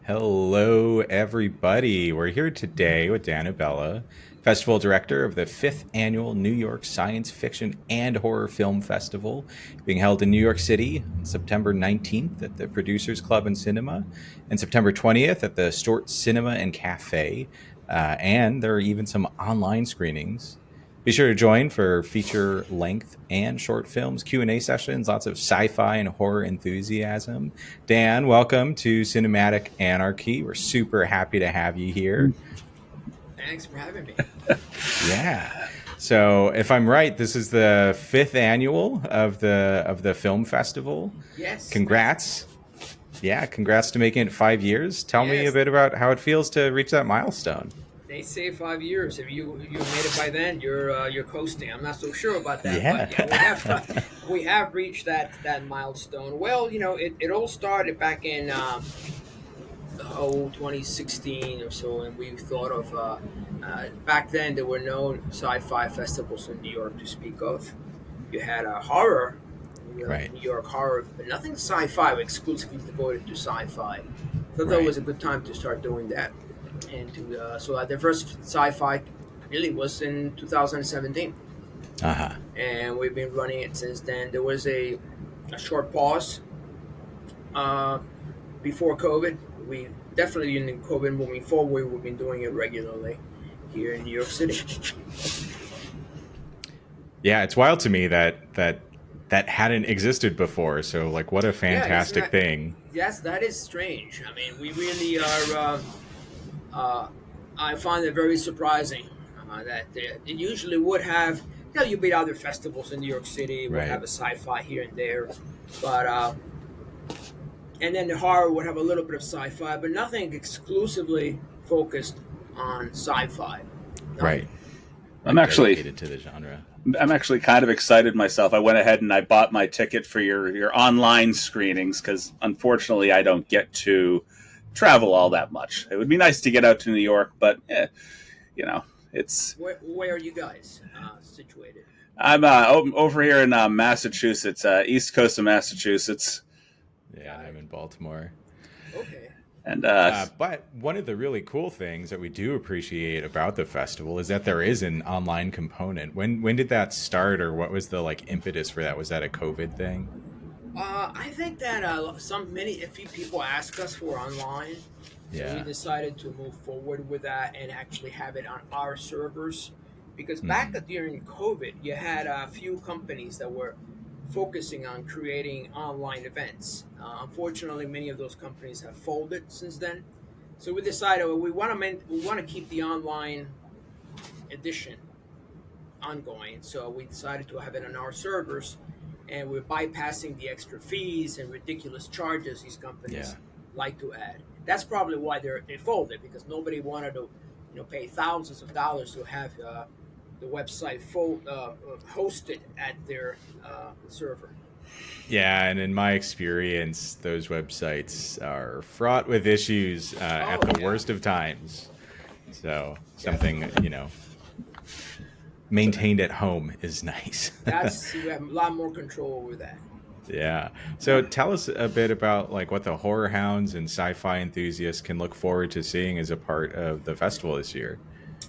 Hello, everybody. We're here today with Dan Abella, Festival Director of the 5th Annual New York Science Fiction and Horror Film Festival, being held in New York City on September 19th at the Producers Club and Cinema, and September 20th at the Stort Cinema and Cafe. And there are even some online screenings. Be sure to join for feature length and short films, Q&A sessions, lots of sci-fi and horror enthusiasm. Dan, welcome to Cinematic Anarchy. We're super happy to have you here. Thanks for having me. Yeah. So, if I'm right, this is the 5th annual of the film festival. Yes, Congrats. Yeah, congrats to making it 5 years. Tell me a yes. bit about how it feels to reach that milestone. They say 5 years. If you made it by then, you're coasting. I'm not so sure about that, Yeah. but yeah, we have reached that milestone. Well, it all started back in 2016 or so, and we thought of back then there were no sci-fi festivals in New York to speak of. You had a horror, Right. New York horror, but nothing sci-fi, exclusively devoted to sci-fi. So that Right. was a good time to start doing that. And the first sci-fi really was in 2017, Uh-huh. and we've been running it since then. There was a short pause uh, before COVID. We definitely in COVID moving forward, we've been doing it regularly here in New York City. Yeah, it's wild to me that hadn't existed before. So like what a Yeah, isn't fantastic that? thing. Yes, that is strange. I mean, we really are. Uh, I find it very surprising that it usually would have. You'd be at other festivals in New York City would Right. have a sci-fi here and there, but and then the horror would have a little bit of sci-fi, but nothing exclusively focused on sci-fi. Nothing. Right. I'm Right. actually Dedicated to the genre. I'm actually kind of excited myself. I went ahead and I bought my ticket for your online screenings because unfortunately I don't get to travel all that much. It would be nice to get out to New York, but you know, it's Where are you guys situated? I'm over here in Massachusetts, east coast of Massachusetts, Yeah, and Got I'm it. in Baltimore. Okay. and But one of the really cool things that we do appreciate about the festival is that there is an online component. When did that start, or what was the like impetus for that? Was that a COVID thing? I think that a few people ask us for online, so we Yeah. decided to move forward with that and actually have it on our servers. Because Hmm. during COVID, you had a few companies that were focusing on creating online events. Unfortunately, many of those companies have folded since then. So we decided we want to keep the online edition ongoing. So we decided to have it on our servers, and we're bypassing the extra fees and ridiculous charges these Yeah. companies like to add. That's probably why they folded, because nobody wanted to, pay thousands of dollars to have the website hosted at their server. Yeah, and in my experience, those websites are fraught with issues at Oh the yeah, worst of times. So something definitely. maintained at home is nice. That's You have a lot more control over that. Yeah. So tell us a bit about like what the horror hounds and sci-fi enthusiasts can look forward to seeing as a part of the festival this year.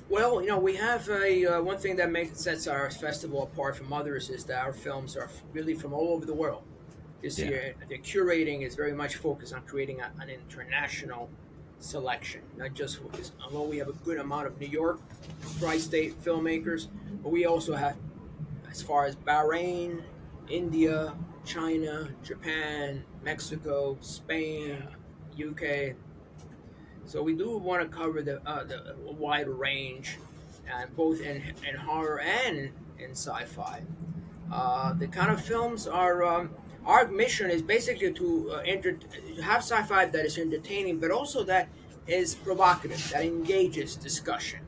Well, we have a one thing that makes sets our festival apart from others is that our films are really from all over the world. This Yeah. year, the curating is very much focused on creating an international selection, not just focused. Although we have a good amount of New York, tri-state filmmakers, but we also have as far as Bahrain, India, China, Japan, Mexico, Spain, Yeah. UK. So we do want to cover the wide range, both in horror and in sci-fi. The kind of films are our mission is basically to have sci-fi that is entertaining, but also that is provocative, that engages discussion.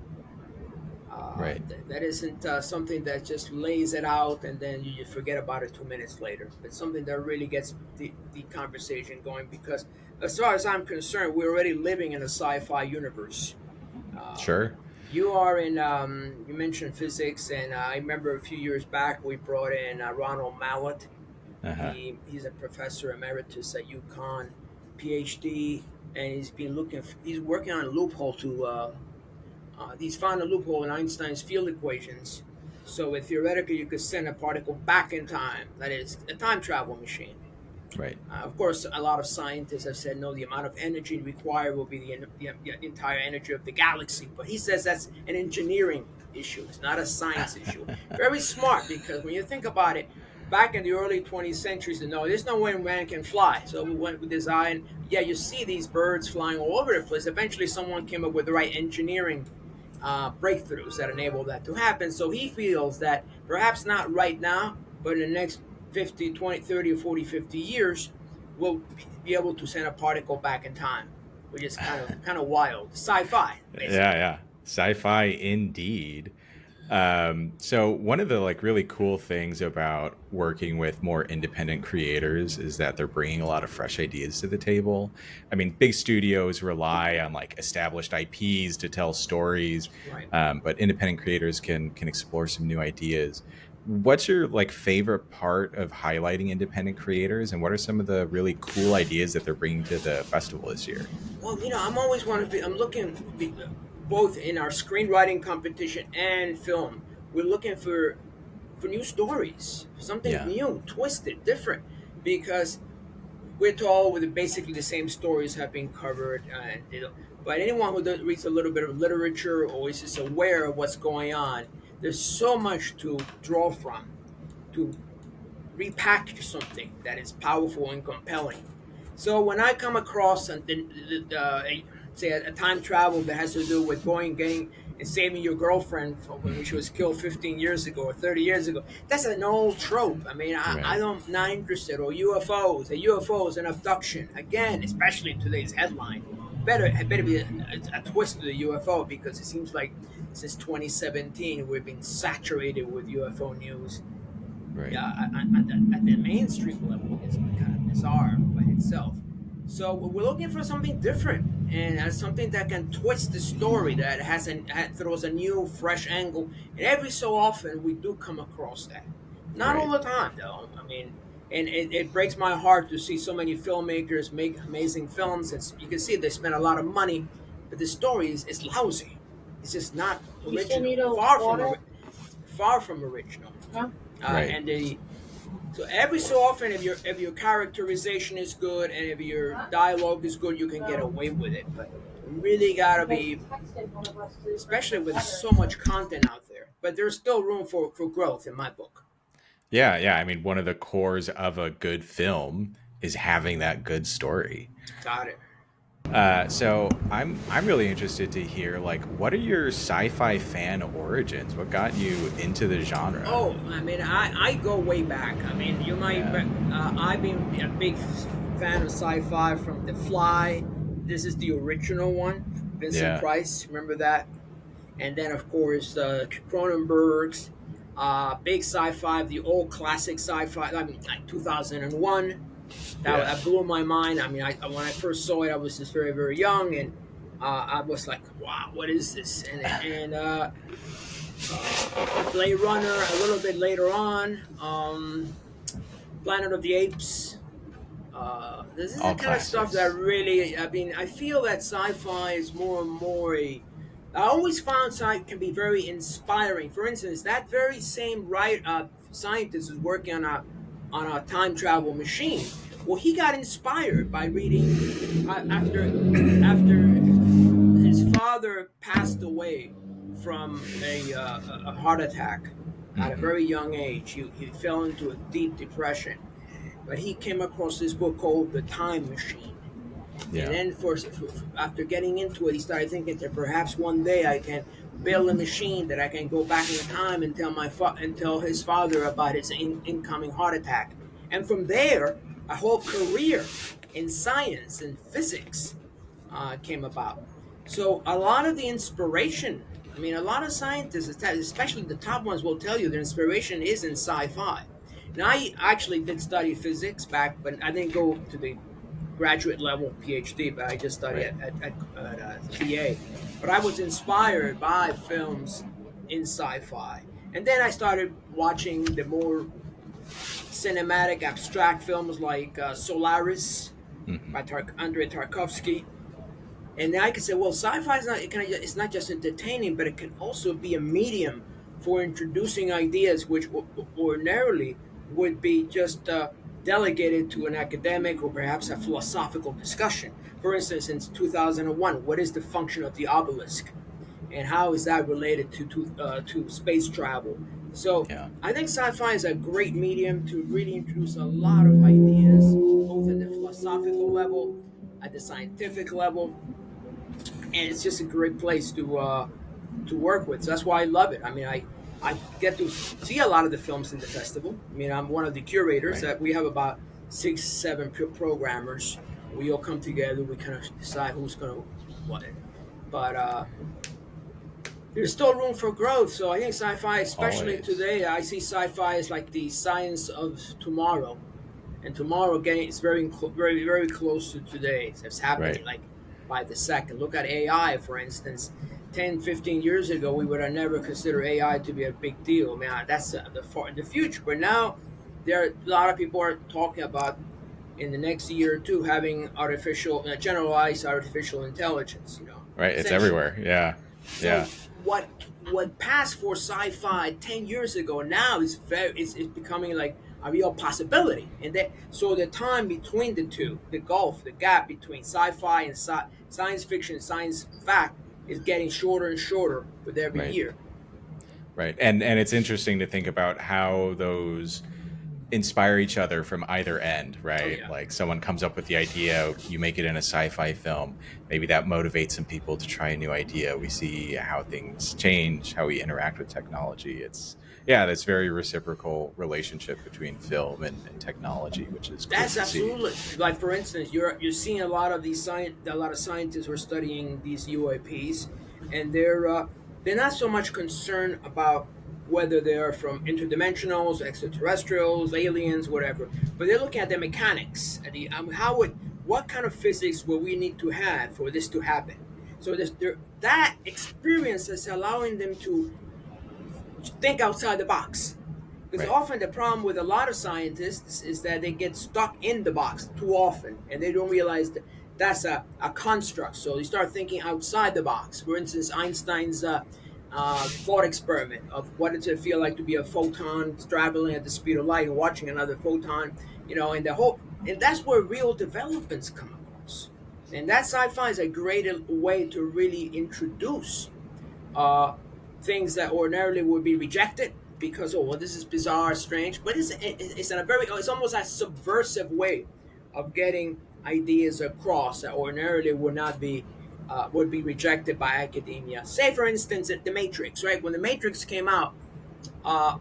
Right. That isn't something that just lays it out and then you forget about it 2 minutes later. But something that really gets the conversation going, because as far as I'm concerned, we're already living in a sci-fi universe. Uh, Sure. you mentioned physics, and I remember a few years back we brought in Ronald Mallet. Uh-huh. He's a professor emeritus at UConn, PhD, and he's working on a loophole to. He's found a loophole in Einstein's field equations, so theoretically you could send a particle back in time. That is a time travel machine. Right. Of course, a lot of scientists have said no, the amount of energy required will be the entire energy of the galaxy. But he says that's an engineering issue. It's not a science issue. Very smart, because when you think about it, back in the early 20th centuries, no, there's no way man can fly. So we went with design. Yeah, you see these birds flying all over the place. Eventually, someone came up with the right engineering breakthroughs that enable that to happen. So he feels that perhaps not right now, but in the next 50, 20, 30, or 40, 50 years, we'll be able to send a particle back in time, which is kind of wild. Sci-fi, Yeah, basically. yeah. Sci-fi indeed. So one of the like really cool things about working with more independent creators is that they're bringing a lot of fresh ideas to the table. I mean, big studios rely on like established IPs to tell stories, Right. but independent creators can explore some new ideas. What's your like favorite part of highlighting independent creators, and what are some of the really cool ideas that they're bringing to the festival this year? Well, I'm always want to be. I'm looking both in our screenwriting competition and film. We're looking for new stories, something Yeah, new, twisted, different, because we're told with basically the same stories have been covered, and but anyone who reads a little bit of literature or is just aware of what's going on, there's so much to draw from to repackage something that is powerful and compelling. So when I come across say a time travel that has to do with getting, and saving your girlfriend from when she was killed 15 years ago or 30 years ago, that's an old trope. I mean, I right. don't not interested. Or UFOs, a UFO is an abduction. Again, especially in today's headline, better be a twist to the UFO, because it seems like since 2017 we've been saturated with UFO news. Right. Yeah, at the mainstream level, is kind of bizarre by itself. So we're looking for something different, and something that can twist the story, that throws a new, fresh angle. And every so often, we do come across that. Not all Right. the time, though. I mean, and it breaks my heart to see so many filmmakers make amazing films. You can see they spend a lot of money, but the story is lousy. It's just not You still original. need a water? Far from original. Huh? Right. And the So every so often, if your characterization is good and if your dialogue is good, you can get away with it. But you really gotta Because you be, texted one of us to especially with water. so much content out there. But there's still room for growth in my book. Yeah, yeah. I mean, one of the cores of a good film is having that good story. Got it. So I'm really interested to hear like what are your sci-fi fan origins? What got you into the genre? Oh, I mean, I go way back. I mean, you might. Yeah, I've been a big fan of sci-fi from The Fly. This is the original one, Vincent yeah, Price. Remember that? And then of course Cronenberg's big sci-fi, the old classic sci-fi. I mean, like 2001. yeah. That blew my mind. I mean, when I first saw it, I was just very very young, and I was like, wow, what is this? Blade Runner a little bit later on. Planet of the Apes. This is the All kind of stuff that classics. really, I mean, I feel that sci-fi is more and more a. I always found sci can be very inspiring. For instance, that very same scientist is working on a time travel machine. Well, he got inspired by reading after his father passed away from a heart attack at a Hmm. very young age. He fell into a deep depression, but he came across this book called The Time Machine. And Yeah, then, after getting into it, he started thinking that perhaps one day I can build a machine that I can go back in time and tell his father about his incoming heart attack. And from there, a whole career in science and physics came about. So a lot of the inspiration, I mean, a lot of scientists, especially the top ones, will tell you their inspiration is in sci-fi. Now, I actually did study physics back, but I didn't go to the graduate level PhD, but I just studied right. at BA. But I was inspired by films in sci-fi, and then I started watching the more cinematic, abstract films like Solaris Hmm. by Andrei Tarkovsky. And then I can say, well, sci-fi is not it's not just entertaining, but it can also be a medium for introducing ideas which ordinarily would be just delegated to an academic or perhaps a philosophical discussion. For instance, in 2001, what is the function of the obelisk, and how is that related to space travel? So Yeah. I think sci-fi is a great medium to really introduce a lot of ideas, both at the philosophical level, at the scientific level, and it's just a great place to work with. So that's why I love it. I mean, I get to see a lot of the films in the festival. I mean, I'm one of the curators. Right. That we have about 6, 7 programmers. We all come together. We kind of decide who's going to what. But there's still room for growth. So I think sci-fi, especially Always. today, I see sci-fi as like the science of tomorrow. And tomorrow again is very close to today. It's happening Right. like by the second. Look at AI, for instance. 10, 15 years ago, we would have never considered AI to be a big deal. Man, that's the future. But now there are a lot of people are talking about in the next year or two having generalized artificial intelligence, Right. It's essentially. everywhere. Yeah. Yeah. So what passed for sci-fi 10 years ago now is becoming like a real possibility, and that so the time between the two, the gap between sci-fi and science fiction, science fact is getting shorter and shorter with every Right. year. Right. And it's interesting to think about how those inspire each other from either end, Oh right? yeah. Like someone comes up with the idea, you make it in a sci-fi film, maybe that motivates some people to try a new idea. We see how things change, how we interact with technology. It's yeah, that's very reciprocal relationship between film and technology, which is cool That's to see. absolutely like, for instance, you're seeing a lot of scientists who are studying these UAPs, and they're not so much concerned about whether they are from interdimensionals, extraterrestrials, aliens, whatever, but they're looking at the mechanics, at the what kind of physics will we need to have for this to happen. So that experience is allowing them to think outside the box. Because Right. often the problem with a lot of scientists is that they get stuck in the box too often, and they don't realize that that's a construct. So they start thinking outside the box. For instance, Einstein's thought experiment of what does it feel like to be a photon traveling at the speed of light and watching another photon, and that's where real developments come across. And that sci-fi is a great way to really introduce uh, things that ordinarily would be rejected because, oh well, this is bizarre, strange, but it's in a very, it's almost a subversive way of getting ideas across that ordinarily would be rejected by academia. Say for instance at the Matrix, right? When the Matrix came out, uh,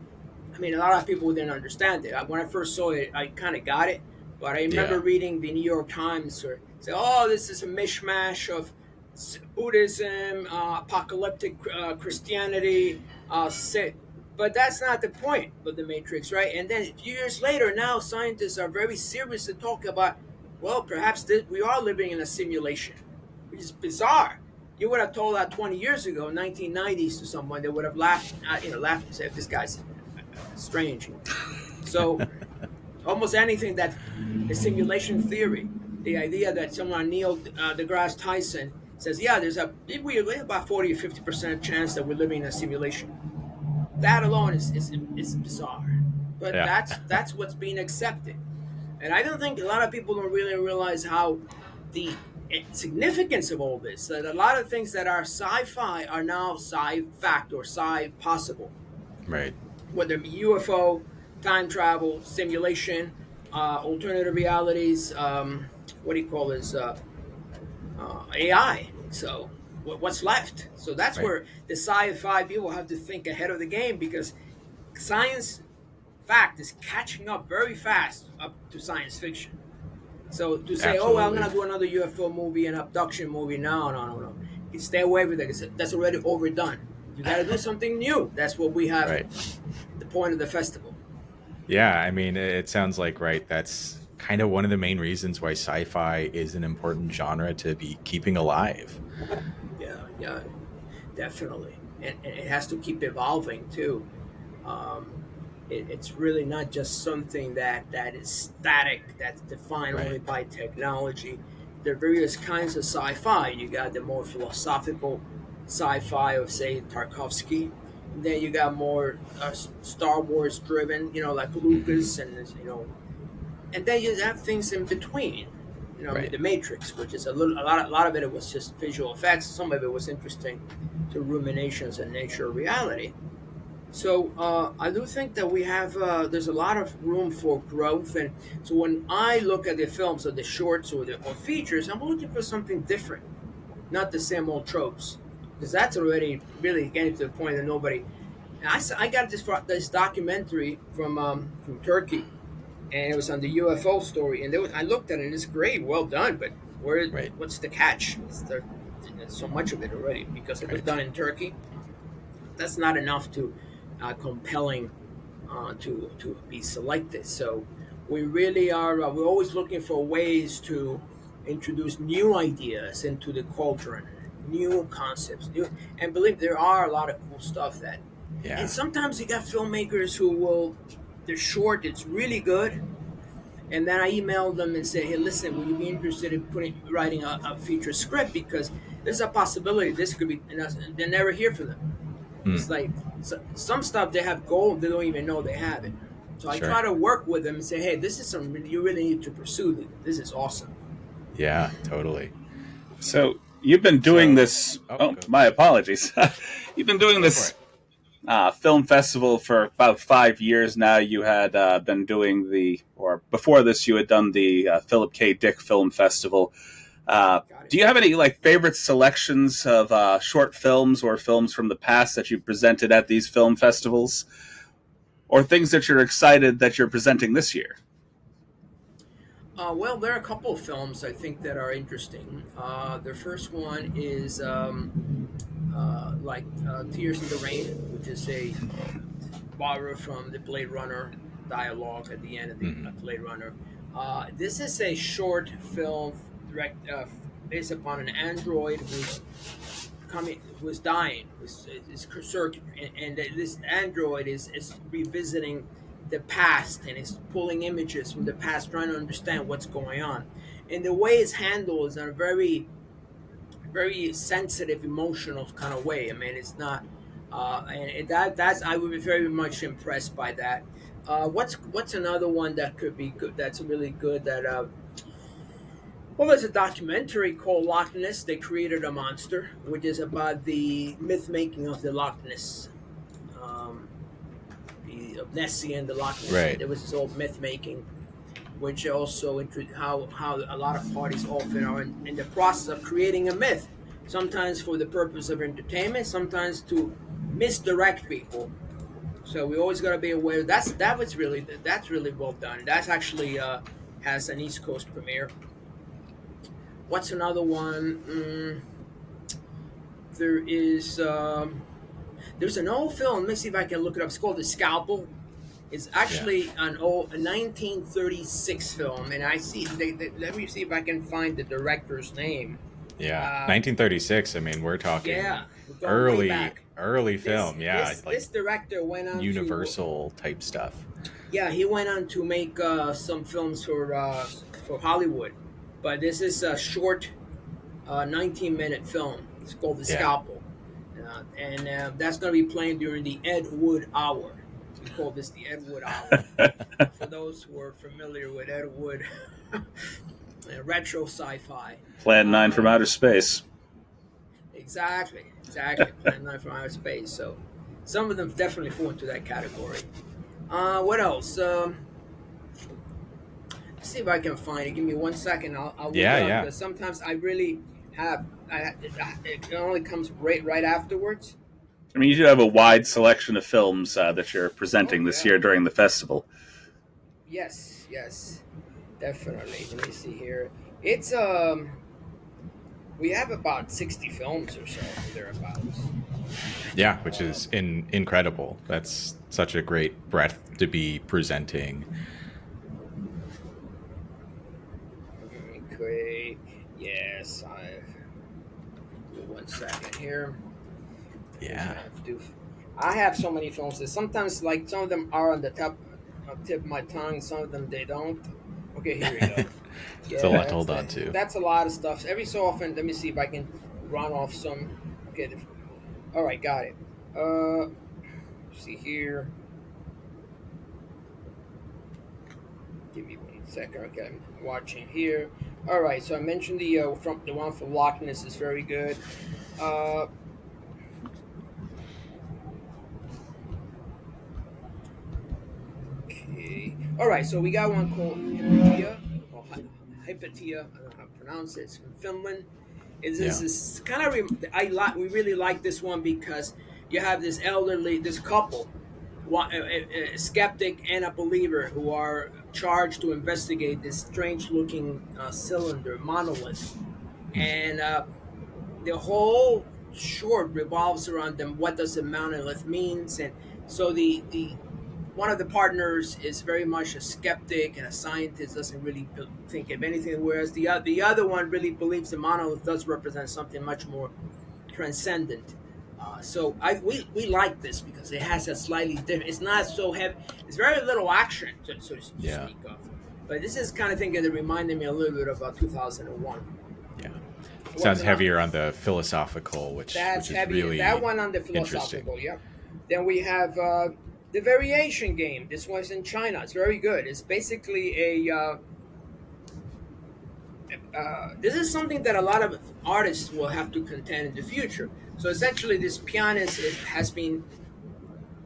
I mean, a lot of people didn't understand it. When I first saw it, I kind of got it, but I remember Yeah. reading the New York Times or say, "Oh, this is a mishmash of Buddhism, apocalyptic Christianity." But that's not the point of the Matrix, right? And then a few years later, now scientists are very serious to talk about, well, perhaps we are living in a simulation, which is bizarre. You would have told that 20 years ago, 1990s, to someone, they would have laughed and said, "This guy's strange." So almost anything that the simulation theory, the idea that someone Neil deGrasse Tyson says, yeah, we have about 40 or 50% chance that we're living in a simulation. That alone is bizarre, but Yeah. that's what's being accepted, and I don't think a lot of people don't really realize how the significance of all this. That a lot of things that are sci-fi are now sci-fact or sci-possible, Right. whether it be UFO, time travel, simulation, alternative realities. What do you call this? AI. So what's left? So that's Right. where the sci-fi people have to think ahead of the game because science fact is catching up very fast up to science fiction. So to say, oh, well, I'm Absolutely. going to do another UFO movie, an abduction movie, no. You stay away with it. That's already overdone. You got to do something new. That's what we have Right. the point of the festival. Yeah, I mean, it sounds like, right, that's kind of one of the main reasons why sci-fi is an important genre to be keeping alive. Yeah, definitely. And it has to keep evolving too. Um, it's really not just something that is static, that's defined only Right. by technology. there are various kinds of sci-fi. You got the more philosophical sci-fi of, say, Tarkovsky. And then you got more Star Wars driven, like Hmm. Lucas, and and then you have things in between. Right. The Matrix, which is a lot of it was just visual effects. Some of it was interesting to ruminations and nature of reality. So I do think that we have there's a lot of room for growth, and so when I look at the films or the shorts or features, I'm looking for something different, not the same old tropes, because that's already really getting to the point that nobody. And I got this documentary from Turkey, and it was on the UFO story, and I looked at it, and it's great, well done, but Right. what's the catch? There's so much of it already because it was Right. done in Turkey. That's not enough to compelling to be selected. So we really are. We're always looking for ways to introduce new ideas into the cauldron, new concepts, new. And believe there are a lot of cool stuff that. And Yeah. sometimes you got filmmakers who will. They're short. It's really good. And then I email them and say, "Hey, listen, will you be interested in writing a feature script? Because there's a possibility this could be." And they never hear from them. Mm. It's like some stuff they have gold, they don't even know they have it. So I Sure. try to work with them and say, hey, this is something you really need to pursue. This is awesome. Yeah. Totally. So you've been doing So, this. oh, Oh, go my apologies. You've been doing go for this it. film festival for about 5 years now. You had been doing or before this, you had done the Philip K. Dick Film Festival. Got it. Do you have any favorite selections of short films or films from the past that you presented at these film festivals, or things that you're excited that you're presenting this year? Well, there are a couple of films I think that are interesting. The first one is Tears in the Rain, which is a borrow from the Blade Runner dialogue at the end of the Hmm. Blade Runner. This is a short film based upon an android who's dying, is circuit, and this android is revisiting the past and is pulling images from the past, trying to understand what's going on. And the way it's handled is in a very very sensitive, emotional kind of way. I mean, it's not, that's I would be very much impressed by that. What's another one that could be good? That's really good. There's a documentary called Loch Ness. They created a monster, which is about the myth making of the Loch Ness. Um, the Nessian, the Loch Nessian. Right. There was this old myth making, which also how a lot of parties often are in the process of creating a myth, sometimes for the purpose of entertainment, sometimes to misdirect people. So we always got to be aware. That's really well done. That's actually has an East Coast premiere. What's another one? There is there's an old film. Let me see if I can look it up. It's called The Scalpel. It's Yeah. actually a 1936 film, and I see. Let me see if I can find the director's name. Yeah. Uh, 1936. I mean, we're yeah, talking we're going way early, back. early This film. Yeah. this Like this director went on to Universal type stuff. he went on to make some films for Hollywood, but this is a short 19-minute film. It's called The Yeah. Scalpel, and that's going to be playing during the Ed Wood Hour. We call this the Ed Wood Hour. For those who are familiar with Ed Wood, retro sci-fi. Plan 9 from Um, outer space. exactly. Planet Nine from Outer Space. So some of them definitely fall into that category. What else? Let's see if I can find it. Give me 1 second. I'll look Yeah. it up Yeah. because sometimes I really have. It only comes right afterwards. I mean, you do have a wide selection of films that you're Oh presenting this yeah. year during the festival. Yes, definitely. Let me see here. It's we have about 60 films or so thereabouts. Yeah. Which Uh, is incredible. That's such a great breadth to be presenting. okay. Yes, I. 1 second here. Just Yeah. have to. I have so many films that sometimes, like some of them are on the tip of my tongue. Some of them they don't. Okay, here we go. It's a Yeah, lot to hold on to. that's a lot of stuff. Every so often, let me see if I can run off some. Okay, all right, got it. Uh, see here. Give me 1 second. Okay, I'm watching here. All right, so I mentioned from the one for Loch Ness is very good. Uh, okay. All right, so we got one called Hypatia. Or Hypatia. I don't know how to pronounce it. It's from Finland. It's Yeah. this kind of we really like this one because you have this couple, a skeptic and a believer, who are charged to investigate this strange looking cylinder monolith, and the whole short revolves around them. What does the monolith means? And so the one of the partners is very much a skeptic and a scientist, doesn't really think of anything, whereas the other one really believes the monolith does represent something much more transcendent. We like this because it has a slightly different. It's not so heavy. It's very little action, to Yeah. speak of. But this is kind of thing that reminded me a little bit of 2001. Yeah. What's Sounds another? heavier on the philosophical, That's which is heavy. That really one on the interesting. philosophical, yeah. Then we have the variation game. This one's in China. It's very good. It's basically this is something that a lot of artists will have to contend in the future. So essentially, this pianist has been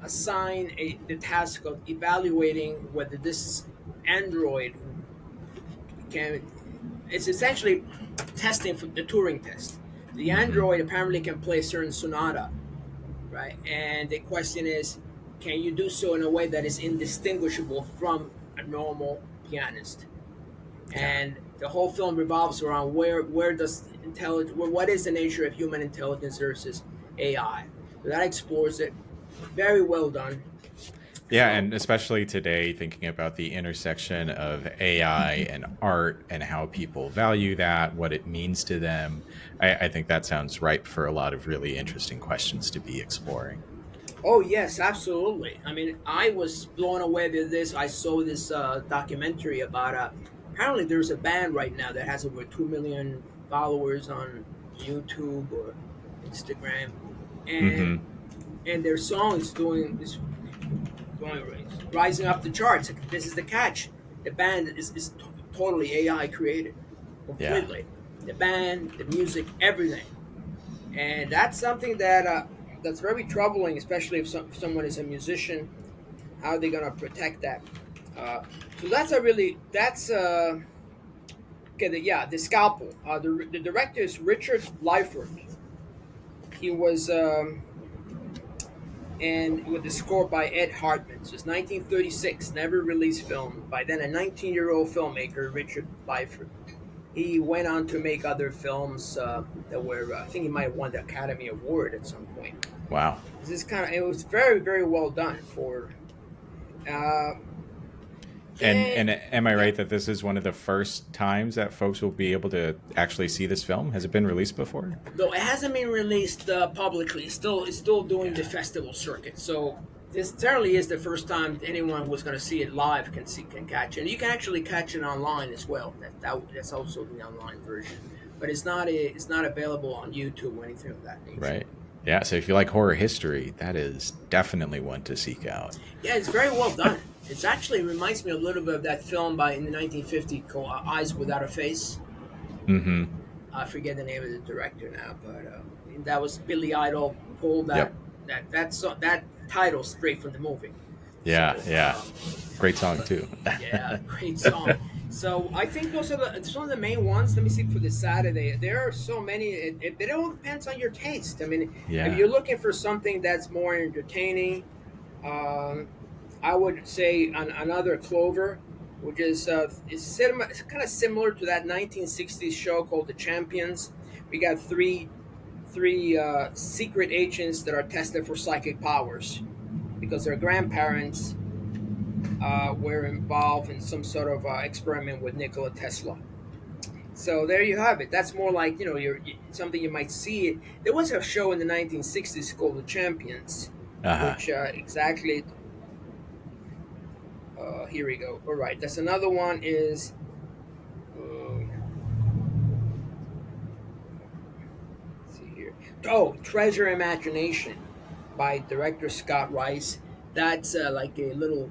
assigned the task of evaluating whether this android can. It's essentially testing for the Turing test. The Hmm. android apparently can play a certain sonata, right? And the question is, can you do so in a way that is indistinguishable from a normal pianist? Yeah. And the whole film revolves around where does intelligence, what is the nature of human intelligence versus AI? So that explores it. Very well done. Yeah, So, and especially today, thinking about the intersection of AI and art and how people value that, what it means to them, I think that sounds ripe for a lot of really interesting questions to be exploring. oh yes, absolutely. I mean, I was blown away with this. I saw this documentary about apparently there's a band right now that has over 2 million followers on YouTube or Instagram, and Hmm. their song is going rising up the charts. This is the catch. The band is totally AI created, Yeah. completely. The band, the music, everything, and that's something that that's very troubling, especially if someone is a musician. How are they gonna protect that? Uh, so that's okay. The scalpel. The director is Richard Lyford. He was and with the score by Ed Hartman. So it's 1936, never released film by then a 19-year-old filmmaker, Richard Lyford. He went on to make other films that were, I think he might have won the Academy Award at some point. Wow. This is it was very, very well done for, uh, and And am I yeah, right that this is one of the first times that folks will be able to actually see this film? Has it been released before? though it hasn't been released publicly, it's still doing the Yeah. festival circuit. So this certainly is the first time anyone who's going to see it live can catch it. And you can actually catch it online as well. That's also the online version, but it's not available on YouTube or anything of that nature. Right. Yeah. So if you like horror history, that is definitely one to seek out. Yeah, it's very well done. It's actually reminds me a little bit of that film by in the 1950s called Eyes Without a Face. Hmm. I forget the name of the director now, but that was Billy Idol pulled Yep. that title straight from the movie. Yeah. So Yeah. Great song too. yeah, great song. So I think those are some of the main ones. Let me see for the Saturday. There are so many. It all depends on your taste. I mean, if Yeah. you're looking for something that's more entertaining, um, I would say another Clover, which is it's kind of similar to that 1960s show called The Champions. We got three secret agents that are tested for psychic powers because their grandparents were involved in some sort of experiment with Nikola Tesla. So there you have it. That's more like something you might see. There was a show in the 1960s called The Champions, Uh huh. which exactly. Here we go. All right, that's another one. Is see here. Oh, Treasure Imagination by director Scott Rice. That's like a little,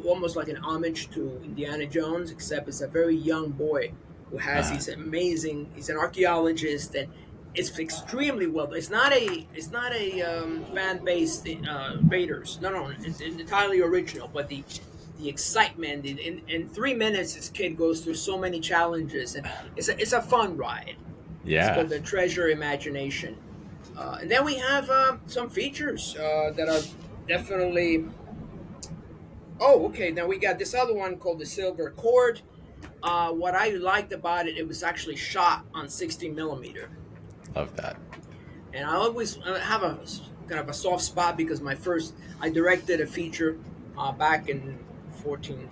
almost like an homage to Indiana Jones, except it's a very young boy who has Uh, these amazing. He's an archaeologist, and it's extremely well. It's not a fan based Raiders. No, no, it's entirely original. But the excitement in 3 minutes, this kid goes through so many challenges, and it's a fun ride. It's yeah, called the Treasure Imagination. And then we have some features that are definitely. Oh, okay. Now we got this other one called the Silver Cord. What I liked about it, it was actually shot on 16 millimeter, love that. and I always have a kind of a soft spot because I directed a feature back in 14,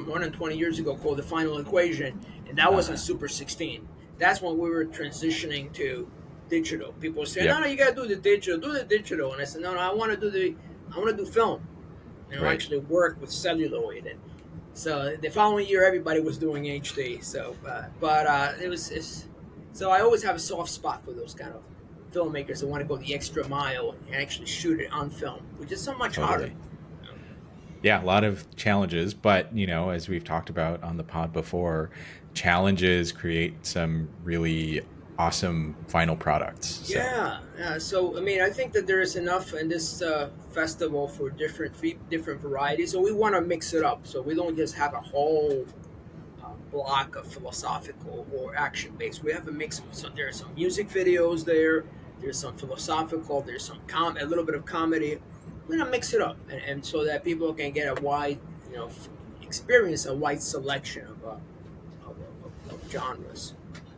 more than 20 years ago called The Final Equation, and that was on Uh, Super 16. That's when we were transitioning to digital. People say, yep, "No, no, you got to do the digital," and I said, "No, no, I want to do film, right. actually work with celluloid." And so the following year, everybody was doing HD. So, so I always have a soft spot for those kind of filmmakers that want to go the extra mile and actually shoot it on film, which is so much harder. Totally. Yeah, a lot of challenges, but as we've talked about on the pod before, challenges create some really awesome final products. So, Yeah, yeah. So I mean, I think that there is enough in this festival for different varieties. So we want to mix it up. So we don't just have a whole block of philosophical or action based. We have a mix. So there's some music videos there. There's some philosophical. There's some a little bit of comedy. We're gonna mix it up, and so that people can get a wide, experience a wide selection of genres.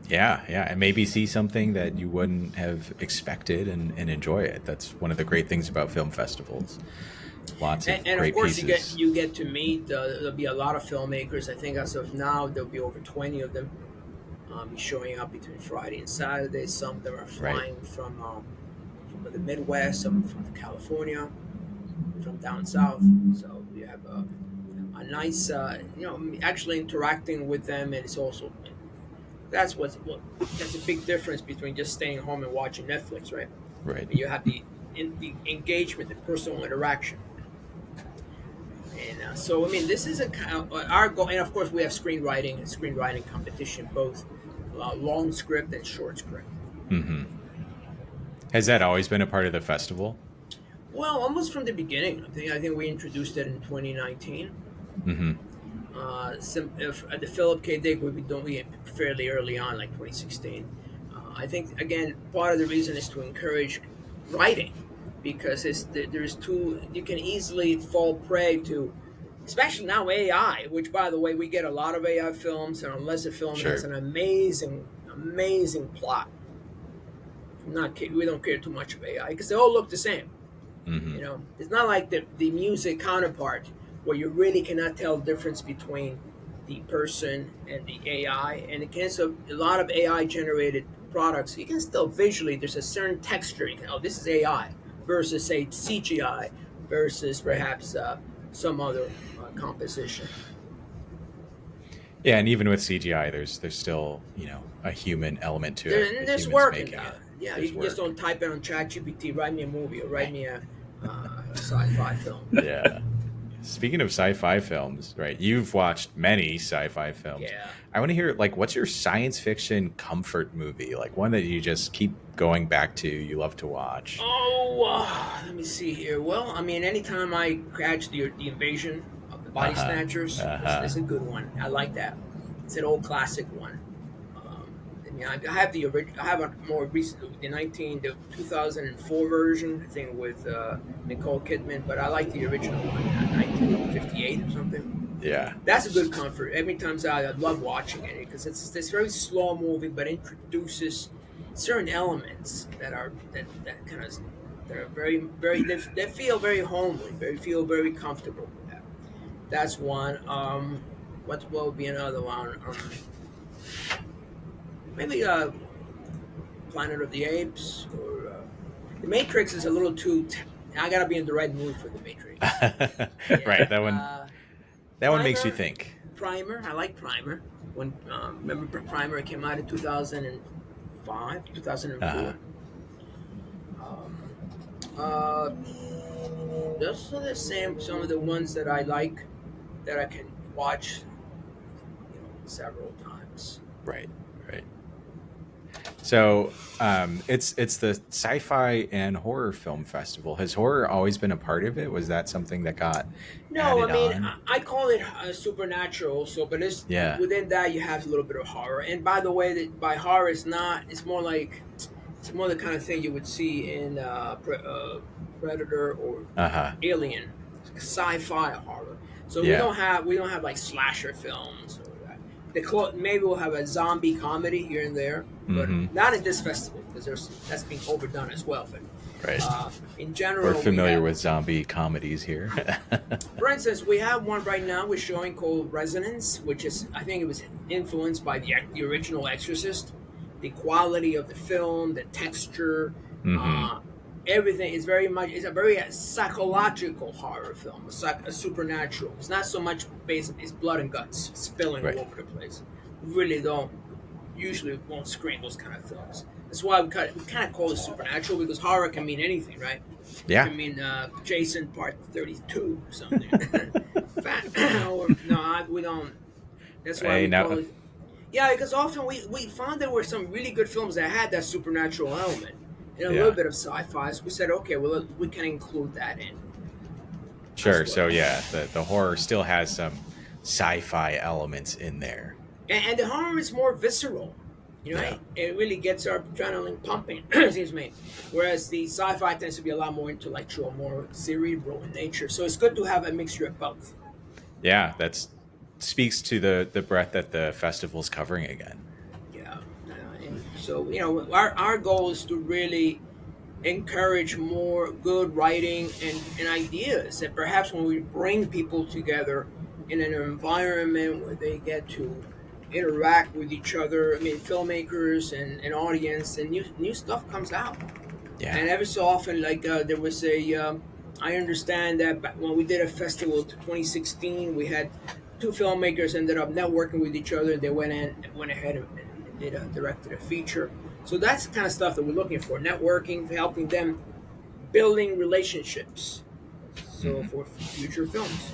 yeah, yeah, and maybe see something that you wouldn't have expected and enjoy it. That's one of the great things about film festivals. Lots of And of great course, pieces. you get to meet. There'll be a lot of filmmakers. I think as of now, there'll be over 20 of them be showing up between Friday and Saturday. Some of them are Right. flying from the Midwest, some from California, from down south. So we have a nice, actually interacting with them, and it's also that's a big difference between just staying home and watching Netflix, right? Right. You have the engagement, the personal interaction. And so, I mean, this is our goal, and of course, we have screenwriting competition, both long script and short script. Hmm. Has that always been a part of the festival? Well, almost from the beginning. I think we introduced it in 2019. Hmm. If, at the Philip K. Dick, we've been doing it fairly early on, like 2016. I think again, part of the reason is to encourage writing because there's too you can easily fall prey to, especially now AI. Which, by the way, we get a lot of AI films, and unless a film has Sure. an amazing plot, we don't care too much of AI because they all look the same. Hmm. It's not like the music counterpart where you really cannot tell the difference between the person and the AI. And again, so a lot of AI generated products, you can still visually, there's a certain texture. You can, oh, this is AI versus, say, CGI versus Right. perhaps some other composition. Yeah, and even with CGI, there's still a human element to it. And The there's humans work in making it. that. Yeah, There's you just work. don't type it on ChatGPT, write me a movie or write me a sci-fi film. Yeah. Speaking of sci-fi films, right? You've watched many sci-fi films. Yeah. I want to hear what's your science fiction comfort movie? Like one that you just keep going back to, you love to watch. Oh, let me see here. Well, I mean, anytime I catch the invasion of the body Uh-huh. snatchers, Uh-huh. it's a good one. I like that. It's an old classic one. I mean, I have the original. I have a more recent, the 2004 version, I think, with Nicole Kidman. But I like the original one, 1958 or something. Yeah. That's a good comfort. Every time I love watching it because it's this very slow movie, but introduces certain elements that kind of that are very they feel very homely, feel very comfortable. That's one. What will be another one? Maybe Planet of the Apes or the Matrix is a little too. I gotta be in the right mood for the Matrix. Right. Yeah. That one makes you think. Primer. I like Primer. When remember Primer came out in 2005, 2004. Uh-huh. Uh, those are the same. Some of the ones that I like that I can watch, several times. Right, right. So it's the Sci-Fi and Horror Film Festival. Has horror always been a part of it? Was that something that got No, added I mean on? I call it supernatural. So, but it's Yeah. within that you have a little bit of horror. And by the way, that by horror it's not. It's more the kind of thing you would see in Predator or Uh-huh. Alien, sci-fi horror. So Yeah. we don't have like slasher films or that. Maybe we'll have a zombie comedy here and there, but Mm-hmm. not at this festival because that's being overdone as well. But Right. in We're general, we familiar have. with zombie comedies here. For instance, we have one right now we're showing called Resonance, which is I think it was influenced by the original Exorcist. The quality of the film, the texture, Mm-hmm. uh, everything is very much. It's a very psychological horror film, a supernatural. It's not so much based. It's blood and guts spilling Right. all over the place. We really don't usually won't screen those kind of films. That's why we kind of call it supernatural because horror can mean anything, right? It Yeah. can mean Jason Part 32 or something. Or, no, we don't. That's why Hey, we call now. it. Yeah, because often we found there were some really good films that had that supernatural element and a little Yeah. bit of sci-fi. So we said, okay, well, we can include that in as Sure. So well. yeah, the horror still has some sci-fi elements in there. And the horror is more visceral. Yeah. It really gets our adrenaline pumping. Excuse me. Whereas the sci-fi tends to be a lot more intellectual, more cerebral in nature. So it's good to have a mixture of both. Yeah, that's speaks to the breadth that the festival's covering again. Yeah. And so our goal is to really encourage more good writing and ideas. And perhaps when we bring people together in an environment where they get to interact with each other, I mean, filmmakers and audience, and new stuff comes out. Yeah. And every so often, like there was I understand that when we did a festival to 2016, we had two filmmakers ended up networking with each other. They went ahead and directed a feature. So that's the kind of stuff that we're looking for: networking, helping them, building relationships. So Mhm. for future films.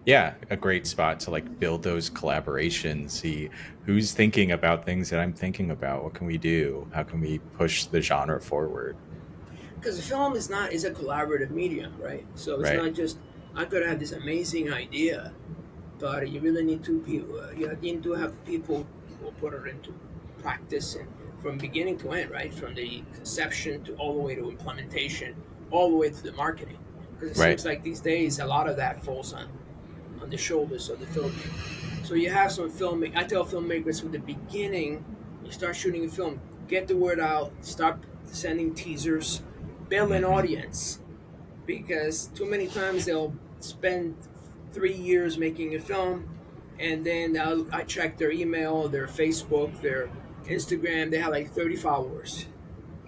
Yeah, a great spot to like build those collaborations, see who's thinking about things that I'm thinking about. What can we do? How can we push the genre forward? Because the film is a collaborative medium, right? So it's Right. not just I could have this amazing idea, but you really need two people. You need to have people who will put it into practice and from beginning to end, right? From the conception to all the way to implementation, all the way to the marketing. Because it Right. seems like these days a lot of that falls on the shoulders of the filmmaker. So you have some filmmakers. I tell filmmakers from the beginning, you start shooting a film, get the word out, start sending teasers, build an Hmm. audience, because too many times they'll spend 3 years making a film, and then I check their email, their Facebook, their Instagram. They have like 30 followers,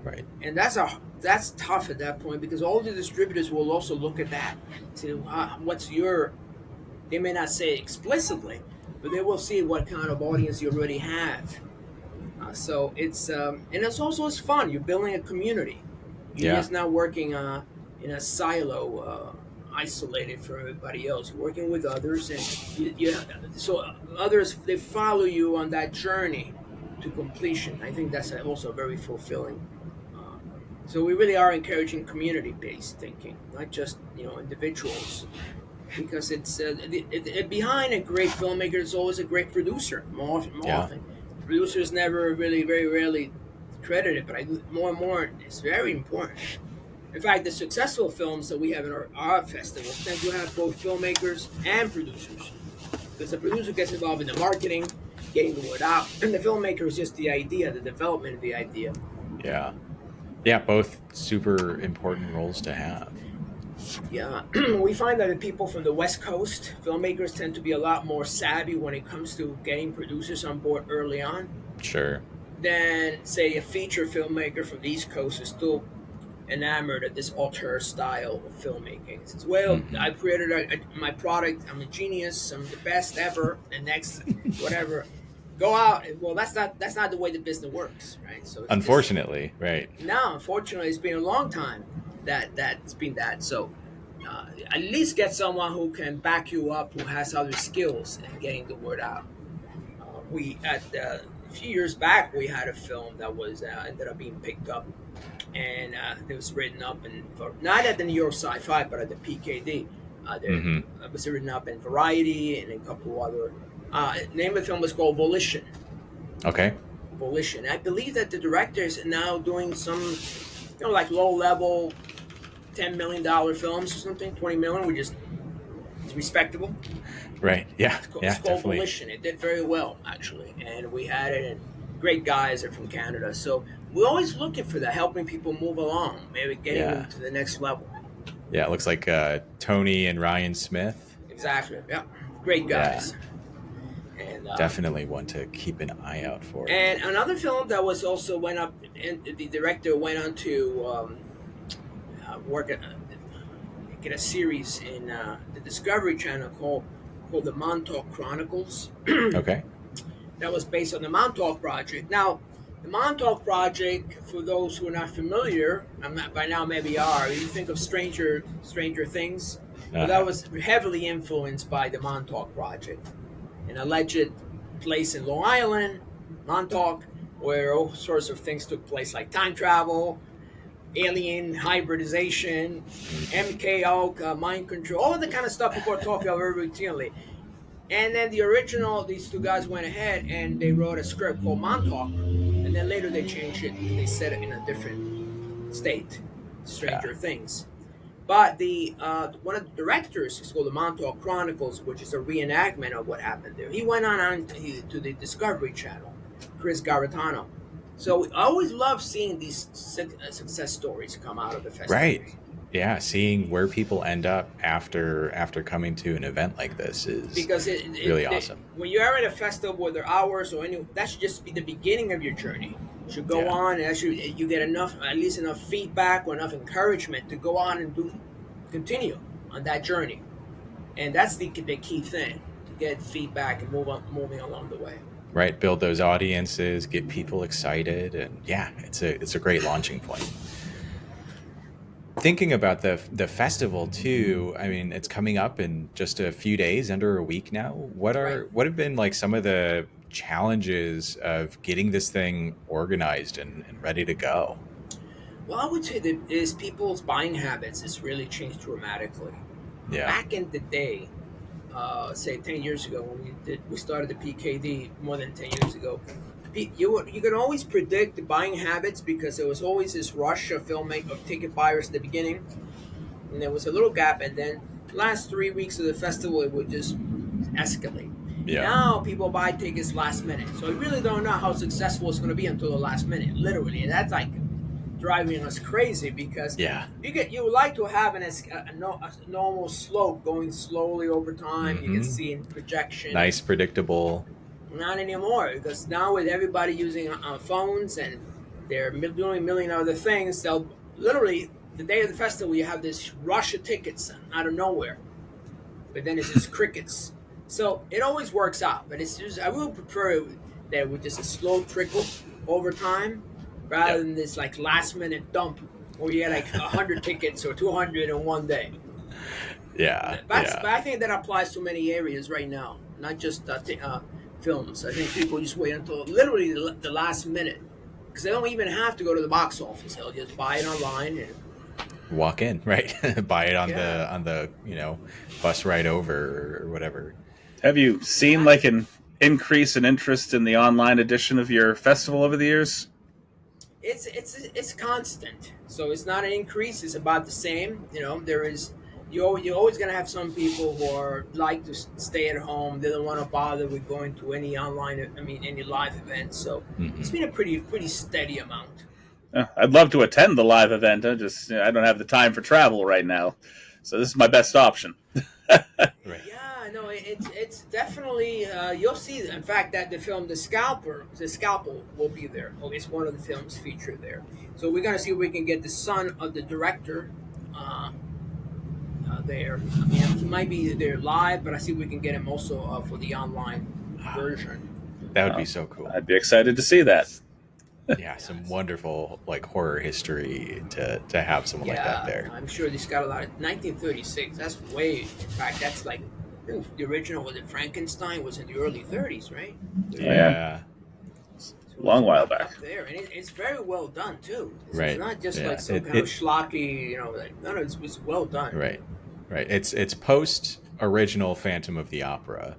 Right. and that's tough at that point because all the distributors will also look at that. To what's your They may not say it explicitly, but they will see what kind of audience you already have. So it's fun. You're building a community. You're Yeah. just not working in a silo, isolated from everybody else. You're working with others, and so others they follow you on that journey to completion. I think that's also very fulfilling. Uh, so we really are encouraging community-based thinking, not just individuals because behind a great filmmaker is always a great producer. More Yeah. often, producers never really, very rarely credited, but more and more it's very important. In fact, the successful films that we have in our festivals tend to have both filmmakers and producers, because the producer gets involved in the marketing, getting the word out, and the filmmaker is just the idea, the development of the idea. Yeah. Yeah. Both super important roles to have. Yeah, we find that the people from the West Coast, filmmakers tend to be a lot more savvy when it comes to getting producers on board early on Sure. than, say, a feature filmmaker from the East Coast is still enamored of this auteur style of filmmaking. It says, well, Hmm. I created my product, I'm a genius, I'm the best ever, the next, whatever. Go out, and, well, that's not the way the business works, right? So it's Unfortunately, right. now, unfortunately, it's been a long time that's been that. So at least get someone who can back you up, who has other skills in getting the word out. We at A few years back we had a film that was ended up being picked up, and it was written up in not at the New York Sci-Fi, but at the PKD. Hmm. It was written up in Variety and a couple other. Name of the film was called Volition. Okay. Volition. I believe that the director is now doing some, like low level, $10 million films or something, 20 million, which is it's respectable. Right. Yeah. It's Yeah. called Definitely. Volition. It did very well actually, and we had it. And great guys are from Canada, so we're always looking for that, helping people move along, maybe getting Yeah. them to the next level. Yeah. It looks like Tony and Ryan Smith. Exactly. Yeah. Great Yeah. guys. And Definitely one to keep an eye out for. and another film that was also went up, and the director went on to work at get a series in the Discovery Channel called the Montauk Chronicles. Okay. That was based on the Montauk Project. Now, the Montauk Project, for those who are not familiar, by now maybe are. You think of Stranger Things. Well, that was heavily influenced by the Montauk Project, an alleged place in Long Island, Montauk, where all sorts of things took place, like time travel, alien hybridization, MKO, mind control, all of the kind of stuff people are talking about very routinely. And then these two guys went ahead and they wrote a script called Montauk, and then later they changed it. They set it in a different state, Stranger Things. But the one of the directors is called the Montauk Chronicles, which is a reenactment of what happened there. He went on to the Discovery Channel, Chris Garitano. So I always love seeing these success stories come out of the festival. Right. Yeah. Seeing where people end up after coming to an event like this is Because really awesome. When you are at a festival, whether hours or any, that should just be the beginning of your journey. You should go Yeah. on, and you get at least enough feedback or enough encouragement to go on and continue on that journey. And that's the key thing, to get feedback and moving along the way. Right. Build those audiences, get people excited, and yeah, it's a great launching point. Thinking about the festival too, I mean, it's coming up in just a few days, under a week now. What have been like some of the challenges of getting this thing organized and ready to go? Well, I would say that is people's buying habits has really changed dramatically. Yeah. Back in the day, say 10 years ago when we started the PKD more than 10 years ago, you could always predict the buying habits because there was always this rush of ticket buyers at the beginning, and there was a little gap, and then the last 3 weeks of the festival it would just escalate. Yeah. Now people buy tickets last minute, so I really don't know how successful it's going to be until the last minute, literally. And that's like driving us crazy because Yeah. you would like to have a normal slope going slowly over time. You can see in projection. Nice, predictable. Not anymore, because now with everybody using phones and they're doing a million other things, they'll literally, the day of the festival, you have this rush of tickets out of nowhere. But then it's just crickets. So it always works out, but I would prefer that with just a slow trickle over time rather than this like last minute dump where you get like 100 tickets or 200 in one day. Yeah. But I think that applies to many areas right now, not just films. I think people just wait until literally the last minute because they don't even have to go to the box office. They'll just buy it online and walk in, right? Buy it on the bus ride over or whatever. Have you seen like an increase in interest in the online edition of your festival over the years? It's constant. So it's not an increase. It's about the same. There is. You're always going to have some people who like to stay at home. They don't want to bother with going to any any live events. So it's been a pretty steady amount. I'd love to attend the live event. I don't have the time for travel right now. So this is my best option. Right. Yeah, no, it's definitely, you'll see, in fact, that the film The Scalpel will be there. It's one of the films featured there. So we're going to see if we can get the son of the director there. He might be there live, but I see if we can get him also for the online version. That would be so cool. I'd be excited to see that. Yeah, some wonderful like horror history to have someone like that Yeah, there. I'm sure this got a lot of 1936. That's way. In fact, that's like the original was it Frankenstein was in the early 30s, right? Oh, yeah, 31. Yeah, So it's long while back back. up there, and it's very well done too. It's right. not just like Yeah, some kind of schlocky, like no, no, it's well done. right, right. It's post original Phantom of the Opera,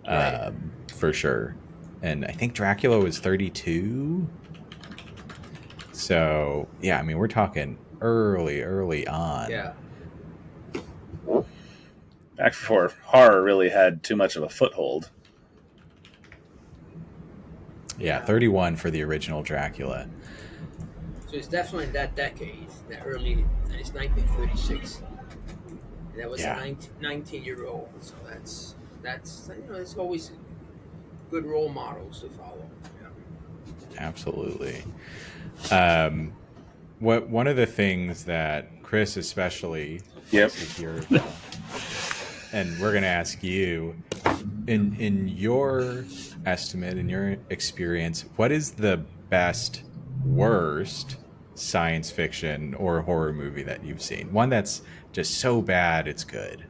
Right. for sure. And I think Dracula was 32. So yeah, I mean we're talking early on. Yeah. Back before horror really had too much of a foothold. Yeah, Yeah. 31 for the original Dracula. So it's definitely that decade, that early. And it's 1936. And that was a Yeah, 19-year-old. So that's it's always good role models to follow. Yeah. absolutely. Um, what one of the things that Chris especially Yep. likes to hear about, and we're going to ask you, in your estimate, in your experience, what is the best, worst science fiction or horror movie that you've seen? One that's just so bad it's good.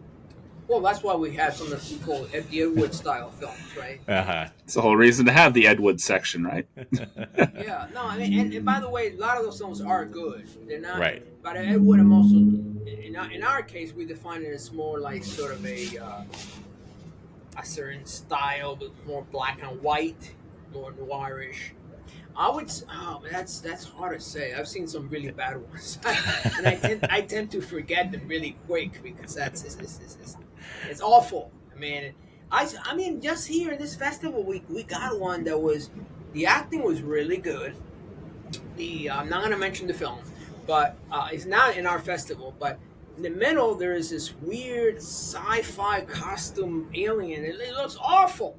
Well, that's why we have some of the we call the Ed Wood style films, right? Uh It's the whole reason to have the Ed Wood section, right? huh. Yeah, no, I mean, and by the way, a lot of those films are good. They're not, Right. but Ed Wood, I'm also, in our case, we define it as more like sort of a certain style, but more black and white, more noirish. I would, that's hard to say. I've seen some really bad ones, and I tend to forget them really quick because it's awful. I mean, I mean, just here in this festival, we got one that was the acting was really good. The I'm not going to mention the film, but it's not in our festival. But in the middle, there is this weird sci-fi costume alien. It looks awful.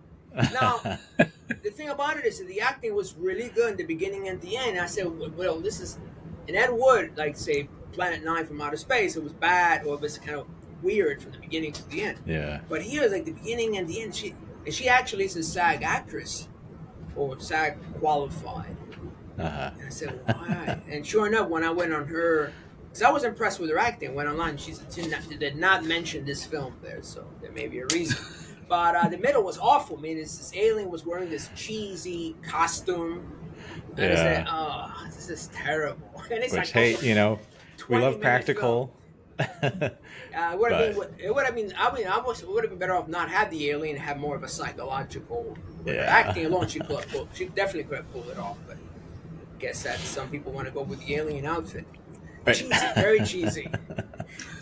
Now, the thing about it is that the acting was really good in the beginning and the end. I said, well, this is and Ed Wood, like say Planet Nine from Outer Space. It was bad or it was kind of weird from the beginning to the end. Yeah. But here, it's like the beginning and the end. She actually is a SAG actress or SAG qualified. Uh And I said, huh. why? And sure enough, when I went on her, because I was impressed with her acting, went online, she did not mention this film there, so there may be a reason. But the middle was awful. I mean, this alien was wearing this cheesy costume. And I said, Yeah. oh, this is terrible. And it's Which, like hey, also we love 20-minute film. practical. It would have been. But It would have been. I mean, it would have been better off not have the alien, have more of a psychological. With her yeah. acting alone, she definitely could have pulled it off. But I guess that some people want to go with the alien outfit. Right. Cheesy, very cheesy.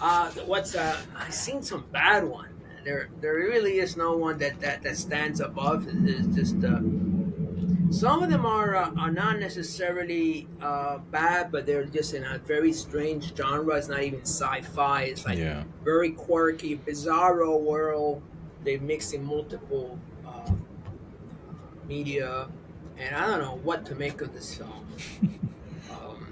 I've seen some bad one. There really is no one that stands above. It's just some of them are not necessarily bad, but they're just in a very strange genre. It's not even sci-fi. It's like Yeah. very quirky, bizarro world. They mix in multiple media, and I don't know what to make of this film. Um,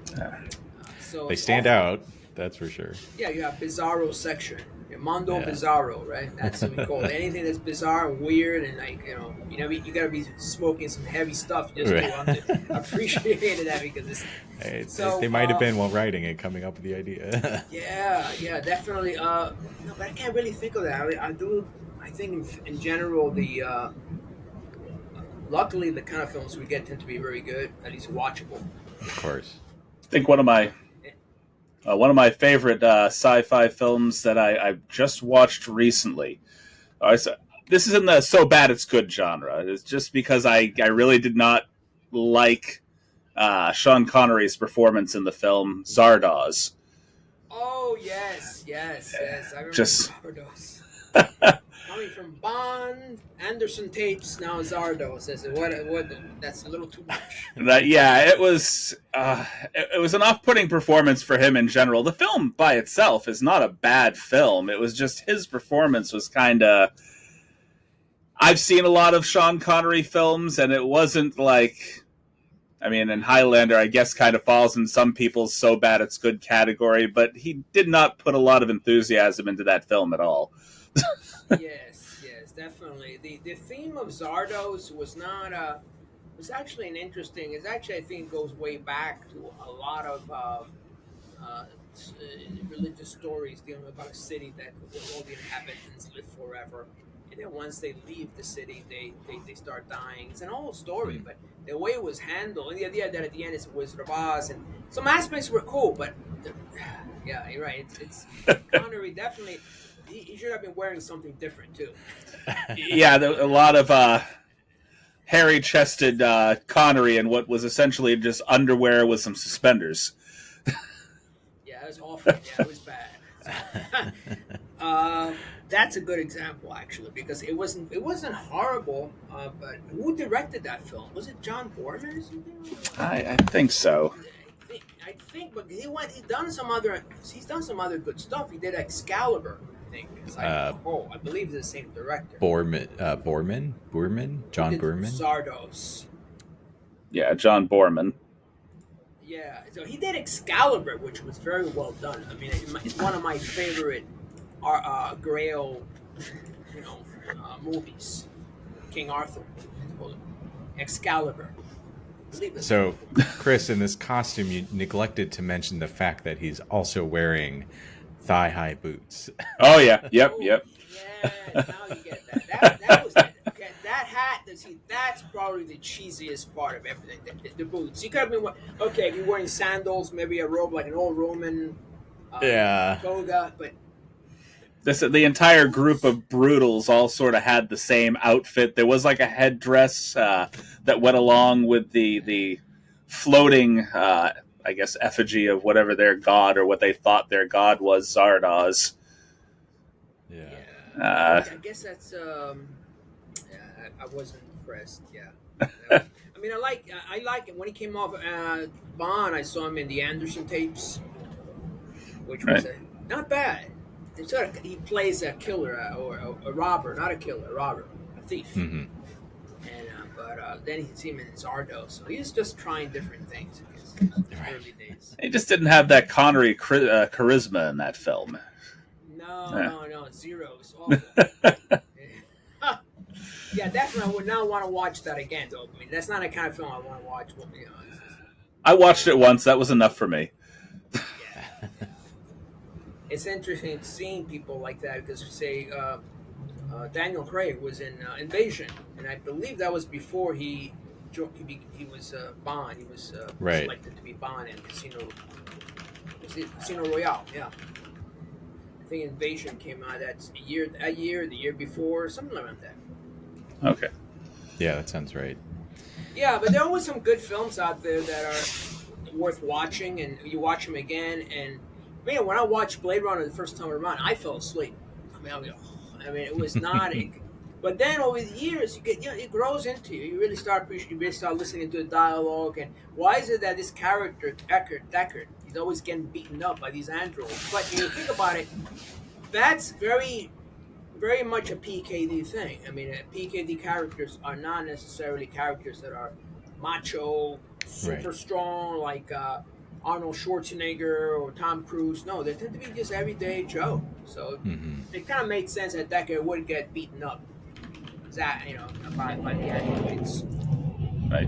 so They it's stand awful. out, that's for sure. Yeah, you have Bizarro section. Your Mondo Yeah. Bizarro, right? That's what we call it. Anything that's bizarre and weird, and like you gotta be smoking some heavy stuff just to appreciate that because it's Hey, so. they might have been while writing it, coming up with the idea. Yeah, definitely. No, but I can't really think of that. I do. I think in general luckily the kind of films we get tend to be very good, at least watchable. Of course. I think one of my favorite sci-fi films that I just watched recently. This is in the so bad it's good genre. It's just because I really did not like Sean Connery's performance in the film Zardoz. Oh yes. I remember Just Zardos. Coming from Bond, Anderson tapes, now Zardos. I said, what? That's a little too much. it was it was an off-putting performance for him in general. The film by itself is not a bad film. It was just his performance was kind of. I've seen a lot of Sean Connery films, and it wasn't like. I mean, and Highlander, I guess, kind of falls in some people's so bad it's good category, but he did not put a lot of enthusiasm into that film at all. Yes, definitely. The theme of Zardos was not It's actually an interesting. It's actually, I think, it goes way back to a lot of uh, religious stories dealing about a city that where all the inhabitants live forever, and then once they leave the city, they start dying. It's an old story, Hmm. but the way it was handled, and the idea that at the end it's a Wizard of Oz, and some aspects were cool, but yeah, you're right. It's Connery definitely. He should have been wearing something different too. Yeah, a lot of hairy-chested Connery in what was essentially just underwear with some suspenders. Yeah, it was awful. Yeah, it was bad. So, that's a good example actually because it wasn't horrible. But who directed that film? Was it John Borman or something? I think so. I think, but he's done some other good stuff. He did Excalibur, I think, as I uh, recall. I believe it's the same director. Boorman, Who John did Boorman. Zardos? Yeah, John Borman. Yeah, so he did Excalibur, which was very well done. I mean, it's one of my favorite Grail, movies. King Arthur, Excalibur. I believe it's So, Chris, in this costume, you neglected to mention the fact that he's also wearing thigh-high boots. Oh yeah, yep, Oh yep. yes, now you get that. That was it. Okay. That hat. That's probably the cheesiest part of everything. The boots. You could have been okay. If you're wearing sandals, maybe a robe like an old Roman Yeah, toga, but The entire group boots. of Brutals all sort of had the same outfit. There was like a headdress that went along with the floating, I guess, effigy of whatever their god or what they thought their god was, Zardoz. yeah. Yeah, Uh, I guess that's. Yeah, I wasn't impressed. Yeah, that was. I mean, I like it when he came off Bond. I saw him in the Anderson tapes, which was right. not bad. He plays a killer or a robber, not a killer, a robber, a thief. Hmm. And but then he see him in Zardo, so he's just trying different things. I guess in his Right. early days. He just didn't have that Connery charisma in that film. No, Eh. no, no, zero. It's awful. Yeah, definitely. I would not want to watch that again, though. I mean, that's not a kind of film I want to watch. Well, I watched it once. That was enough for me. yeah, it's interesting seeing people like that because, say, Daniel Craig was in Invasion, and I believe that was before he was Bond. He was Right. selected to be Bond in Casino. Was it Casino Royale? Yeah, I think Invasion came out the year before, something like that. Okay. Yeah, that sounds right. Yeah, but there are always some good films out there that are worth watching, and you watch them again. And man, when I watched Blade Runner the first time around, I fell asleep. I mean, it was not. But then over the years, it grows into you. You really start appreciating. You really start listening to the dialogue, and why is it that this character Deckard, he's always getting beaten up by these androids? But when you think about it, that's very much a PKD thing. I mean, PKD characters are not necessarily characters that are macho, Right. super strong, like Arnold Schwarzenegger or Tom Cruise. No, they tend to be just everyday Joe. So Hmm. it kind of made sense that Deckard would get beaten up, by the androids. Right.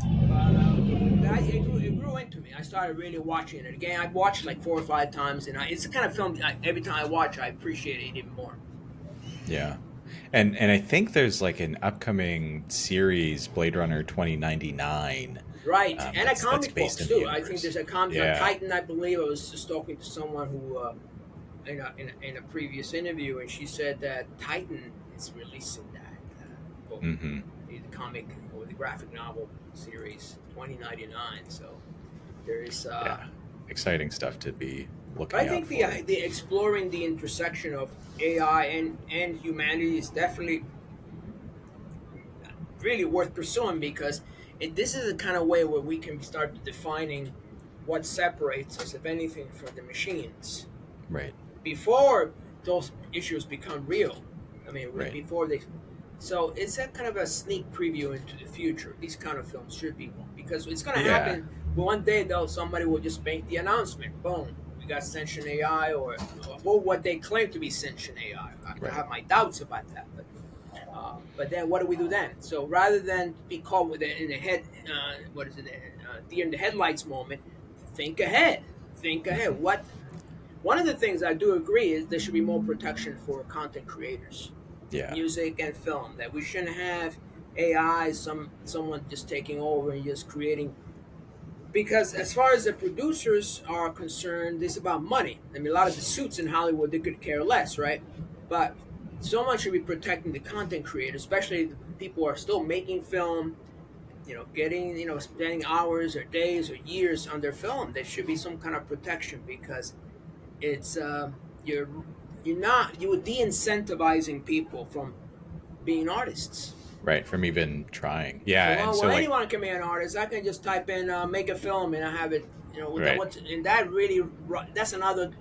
But it grew into me. I started really watching it again. I've watched it like 4 or 5 times, and it's the kind of film every time I watch, I appreciate it even more. Yeah. And I think there's like an upcoming series, Blade Runner 2099. Right, and a That's comic based books in the too. I think universe. there's a comic Yeah. Titan. I believe I was just talking to someone who, in a previous interview, and she said that Titan is releasing that book, Hmm. the comic or the graphic novel series 2099. So there is. Yeah. Exciting stuff to be looking But I out think for. the exploring the intersection of AI and humanity is definitely really worth pursuing because this is the kind of way where we can start defining what separates us, if anything, from the machines. Right. Before those issues become real, I mean, Right. before they. So it's that kind of a sneak preview into the future. These kind of films should be one because it's going to Yeah. happen. One day, though, somebody will just make the announcement. Boom, we got sentient AI, or what they claim to be sentient AI. I Right. have my doubts about that, but But then what do we do then? So rather than be caught with it in the head, what is it, deer in the headlights moment, think ahead. Think ahead. What One of the things I do agree is there should be more protection for content creators, Yeah. music and film. That we shouldn't have AI, someone just taking over and just creating. Because as far as the producers are concerned, it's about money. I mean, a lot of the suits in Hollywood they could care less, right? But someone should be protecting the content creators, especially the people who are still making film. Getting spending hours or days or years on their film. There should be some kind of protection because it's you're you're de-incentivizing people from being artists. Right. From even trying. Yeah. So And well, so, well, like, anyone can be an artist. I can just type in make a film and I have it. right. And that really that's another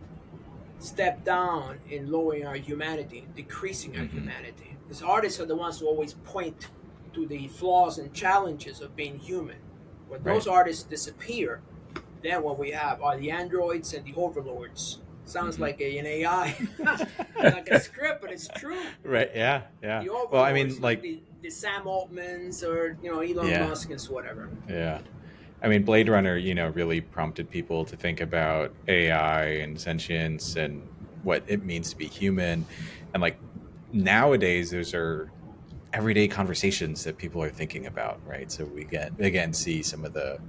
step down in lowering our humanity, decreasing our Hmm. humanity. Because artists are the ones who always point to the flaws and challenges of being human. When Right. those artists disappear, then what we have are the androids and the overlords. Sounds Hmm. like an AI, like a script, but it's true. Right. Yeah. Yeah. The Well, I overlords, mean, like like, the Sam Altmans or Elon yeah. Musk and whatever. Yeah. I mean, Blade Runner, really prompted people to think about AI and sentience and what it means to be human. And like nowadays, those are everyday conversations that people are thinking about, right? So we get, again, see some of the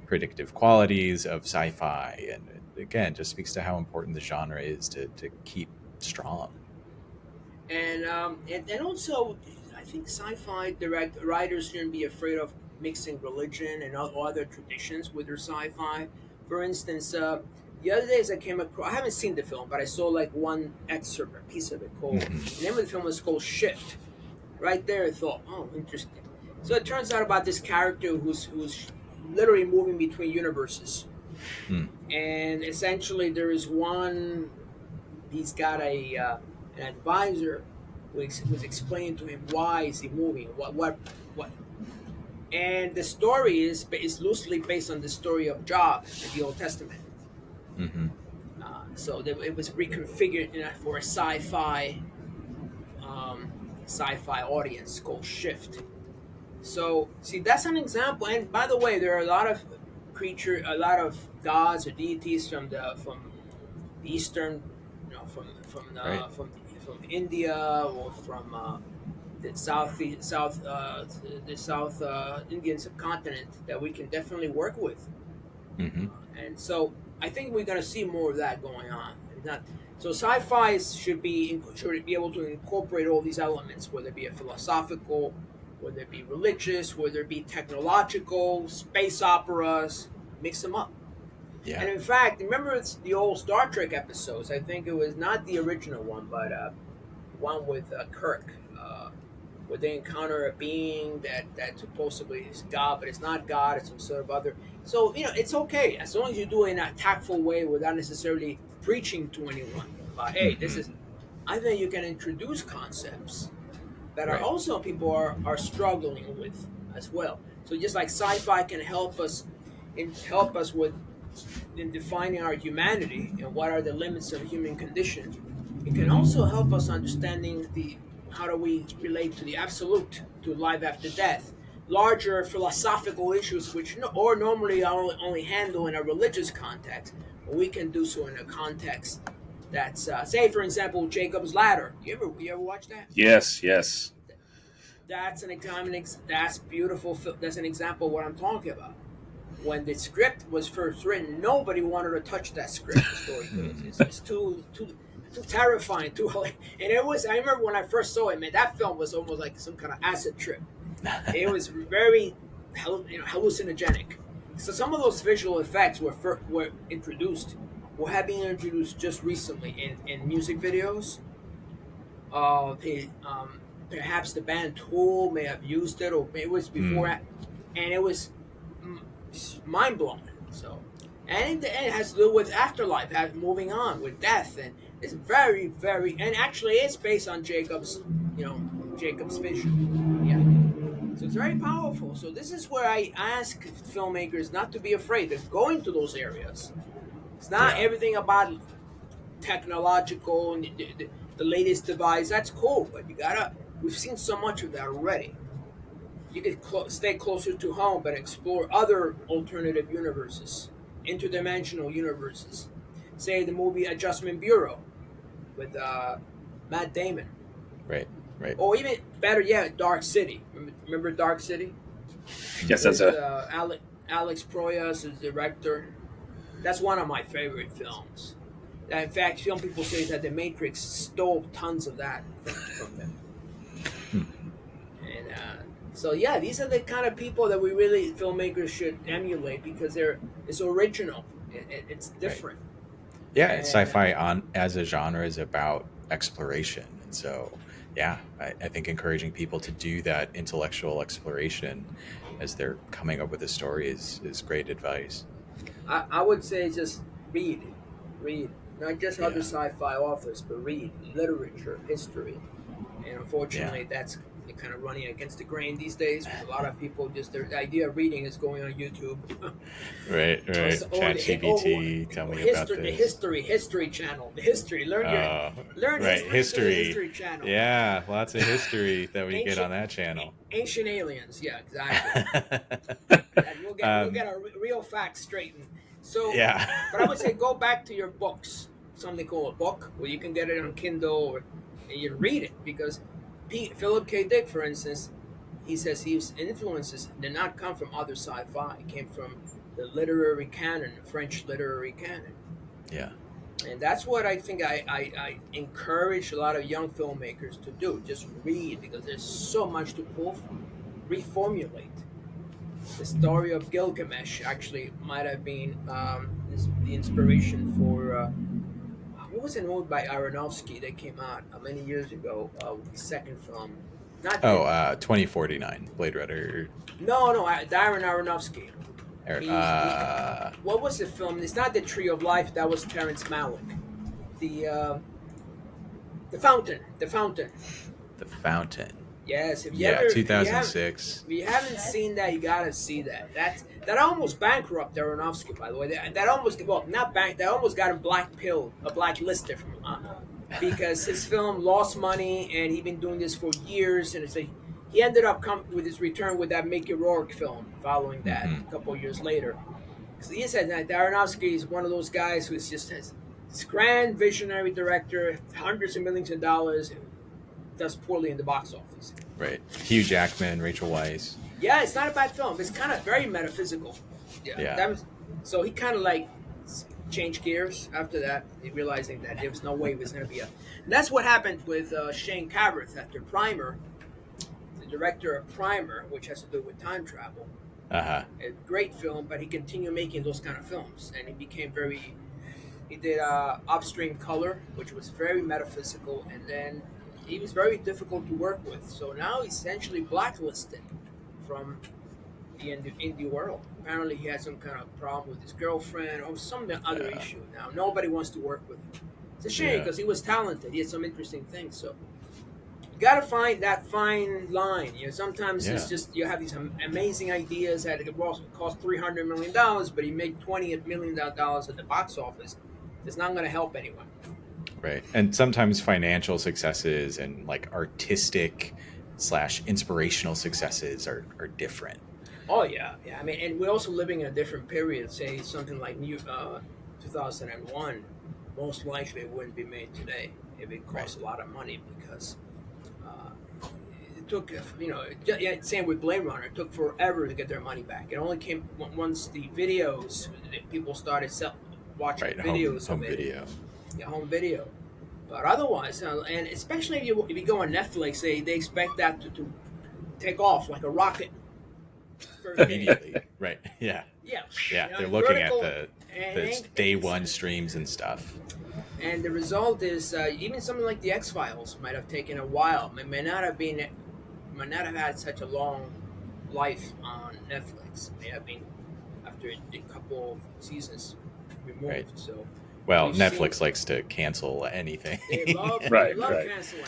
predictive qualities of sci-fi. And it, again, just speaks to how important the genre is to keep strong. And also, I think sci-fi writers shouldn't be afraid of mixing religion and other traditions with their sci-fi. For instance, the other days I came across. I haven't seen the film, but I saw like one excerpt, a piece of it called. Hmm. The name of the film was called Shift. Right there, I thought, oh, interesting. So it turns out about this character who's literally moving between universes, Hmm. and essentially there is one. He's got an advisor who's explaining to him why is he moving, what, and the story is loosely based on the story of Job in the Old Testament. Hmm. So it was reconfigured for a um, sci-fi audience called Shift. So see, that's an example. And by the way, there are a lot of a lot of gods or deities from the Eastern, Right. from India or from the South Indian subcontinent that we can definitely work with. Hmm. And so I think we're going to see more of that going on. Not so sci-fi should be able to incorporate all these elements, whether it be a philosophical, whether it be religious, whether it be technological, space operas, mix them up. Yeah. And in fact, remember it's the old Star Trek episodes. I think it was not the original one, but one with Kirk, where they encounter a being that supposedly is God, but it's not God. It's some sort of other. So it's okay as long as you do it in a tactful way without necessarily preaching to anyone about, hey, this Hmm. is. I think you can introduce concepts that are Right. also people are struggling with as well. So just like sci-fi can help us with in defining our humanity and what are the limits of human condition, it can Hmm. also help us understanding the how do we relate to the absolute, to life after death, larger philosophical issues which or normally are only handle in a religious context, but we can do so in a context that's say for example Jacob's Ladder. You ever watch that? Yes, yes. That's an example. That's beautiful. That's an example of what I'm talking about. When the script was first written, nobody wanted to touch that script. The story goes, Hmm. it's too terrifying, too. And it was. I remember when I first saw it, man. That film was almost like some kind of acid trip. It was very, hallucinogenic. So some of those visual effects were introduced, were have been introduced just recently in music videos. Perhaps the band Tool may have used it, or it was before, Hmm. and it was mind blowing. So, and it has to do with afterlife, moving on with death, and it's very, very, and actually, it's based on Jacob's vision. Yeah, so it's very powerful. So this is where I ask filmmakers not to be afraid of going to those areas. It's not Yeah. everything about technological and the latest device. That's cool, but you gotta we've seen so much of that already. You could stay closer to home, but explore other alternative universes, interdimensional universes. Say the movie Adjustment Bureau with Matt Damon, Right. Right. or even better yet, Dark City. Remember Dark City Yes, that's with a Alex Proyas as director. That's one of my favorite films. In fact, some people say that The Matrix stole tons of that from them. And so, yeah, these are the kind of people that we really filmmakers should emulate because it's original. It's different. Yeah, And, sci-fi on as a genre is about exploration, and so yeah, I think encouraging people to do that intellectual exploration as they're coming up with a story is great advice. I would say just read, read. Not just other Yeah, sci-fi authors, but read literature, history. And yeah, unfortunately, that's kind of running against the grain these days. A lot of people just the idea of reading is going on YouTube, right, or, right. or Chat the or, GPT, tell or me about the this. history channel, the history. Uh, Learn right, history through the history. history channel. Yeah, lots of history that we get Ancient on that channel. ancient aliens, yeah, exactly. And we'll get our real facts straightened. So, yeah, but I would say go back to your books. Something called a book, where you can get it on Kindle or and you read it because Philip K. Dick, for instance, he says his influences did not come from other sci-fi. It came from the literary canon, the French literary canon. yeah, And that's what I think I encourage a lot of young filmmakers to do. Just read because there's so much to pull from. Reformulate. The story of Gilgamesh actually might have been the inspiration for what was a movie by Aronofsky that came out many years ago? The second film, not the, Oh, 2049, Blade Runner. no, Darren Aronofsky. He Uh, what was the film? It's not the Tree of Life. That was Terrence Malick. The Fountain. The Fountain. The Fountain. Yes, Yeah, if 2006. you haven't seen that, you gotta see that. That almost bankrupted Aronofsky, by the way. That almost not bank. That almost got him blacklisted from because his film lost money and he'd been doing this for years, and he ended up with his return with that Mickey Rourke film following that Hmm. a couple of years later. So he said that Aronofsky is one of those guys who's just has this grand visionary director, hundreds of millions of dollars, does poorly in the box office. Right. Hugh Jackman, Rachel Weisz. Yeah, it's not a bad film. It's kind of very metaphysical. Yeah, Yeah. so he kind of like changed gears after that, realizing that there was no way it was going to be And that's what happened with Shane Carruth after Primer, the director of Primer, which has to do with time travel. Uh huh. A great film, but he continued making those kind of films, and he became very. He did Upstream Color, which was very metaphysical, and then he was very difficult to work with. So now he's essentially blacklisted from the indie world. Apparently, he had some kind of problem with his girlfriend or some other issue. Now nobody wants to work with him. It's a shame Yeah. because he was talented. He had some interesting things. So you got to find that fine line. Sometimes it's Yeah. just you have these amazing ideas that it cost $300 million, but he made $20 million at the box office. It's not going to help anyone. Right. And sometimes financial successes and like artistic slash inspirational successes are different. Oh yeah. I mean, and we're also living in a different period. Say something like 2001, most likely it wouldn't be made today if it costs a lot of money because uh, it took same with Blade Runner. It took forever to get their money back. It only came once the videos people started watching Right. videos Home of it. video. Yeah, home video. But otherwise, and especially if you go on Netflix, they expect that to take off like a rocket. First day. Immediately. Right. Yeah. Yeah, Yeah. They're looking at vertical, the and day one streams and stuff. and the result is even something like the X Files might have taken a while. It may not have had such a long life on Netflix. It may have been after a couple of seasons removed. Right. So Well, we've Netflix seen- likes to cancel anything. they love Right, they love right. canceling.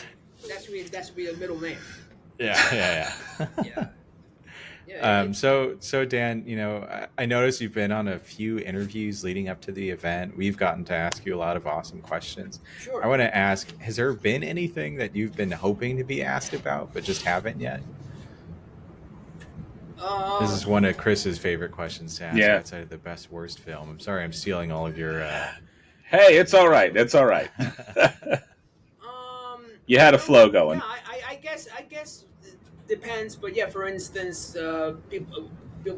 That's be the middle name. Yeah. Yeah. Yeah. So Dan, I noticed you've been on a few interviews leading up to the event. We've gotten to ask you a lot of awesome questions. I Sure. want to ask, has there been anything that you've been hoping to be asked about but just haven't yet? This Uh, is one of Chris's favorite questions to ask Yeah. outside of the best worst film. I'm sorry, I'm stealing all of your. Hey, it's all right. It's all right. You had a flow yeah, going. I guess it depends, but yeah, for instance, people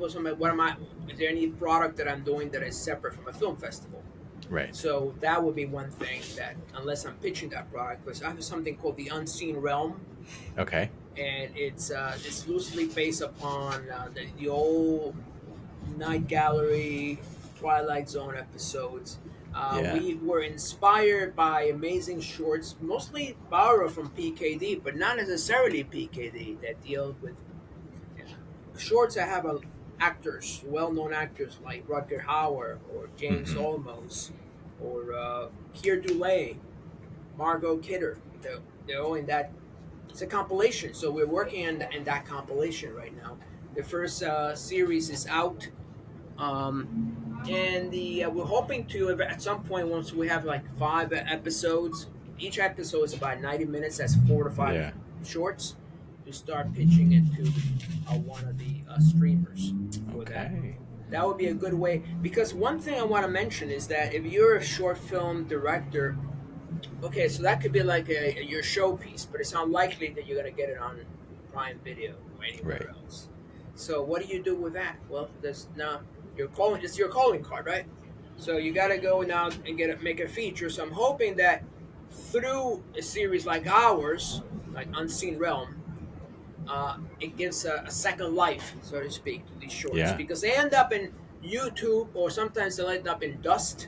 say, what am I? Is there any product that I'm doing that is separate from a film festival? Right. So that would be one thing that, unless I'm pitching that product, because I have something called the Unseen Realm, Okay. and it's loosely based upon the old Night Gallery, Twilight Zone episodes. Yeah. We were inspired by amazing shorts, mostly borrowed from PKD, but not necessarily PKD, that deal with shorts that have actors, well-known actors like Rutger Hauer or James Hmm. Olmos or Keir Dullea, Margot Kidder. They're all in that. It's a compilation, so we're working in that compilation right now. The first series is out, and the we're hoping to at some point, once we have like 5 episodes. Each episode is about 90 minutes. That's 4 to 5 Yeah. shorts. To start pitching it to one of the streamers for that. Okay. That would be a good way, because one thing I want to mention is that if you're a short film director, okay, so that could be like your showpiece, but it's unlikely that you're going to get it on Prime Video or anywhere Right. else. So what do you do with that? Well, there's now your calling. It's your calling card, right? So you got to go now and make a feature. So I'm hoping that through a series like ours, like Unseen Realm, it gives a second life, so to speak, to these shorts, Yeah. because they end up in YouTube, or sometimes they'll end up in Dust.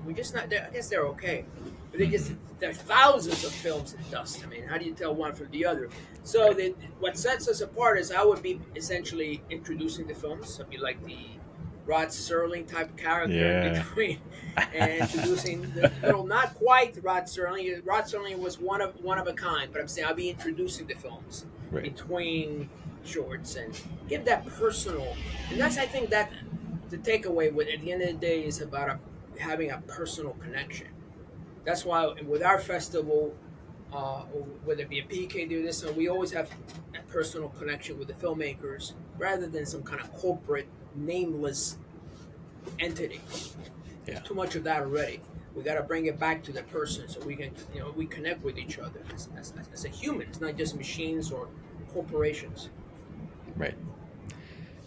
We just not. I guess they're okay, but Hmm. there are thousands of films in Dust. I mean, how do you tell one from the other? So Right. what sets us apart is I would be essentially introducing the films. I'd be like the Rod Serling type character in Yeah. between, and introducing the little, not quite Rod Serling. Rod Serling was one of a kind, but I'm saying I'll be introducing the films Right. between shorts and give that personal. And that's, I think, that the takeaway with at the end of the day is about having a personal connection. That's why with our festival, or whether it be a PK or this, we always have a personal connection with the filmmakers rather than some kind of corporate nameless entity. There's Yeah. too much of that already. We got to bring it back to the person, so we can, we connect with each other as a human. It's not just machines or corporations. Right.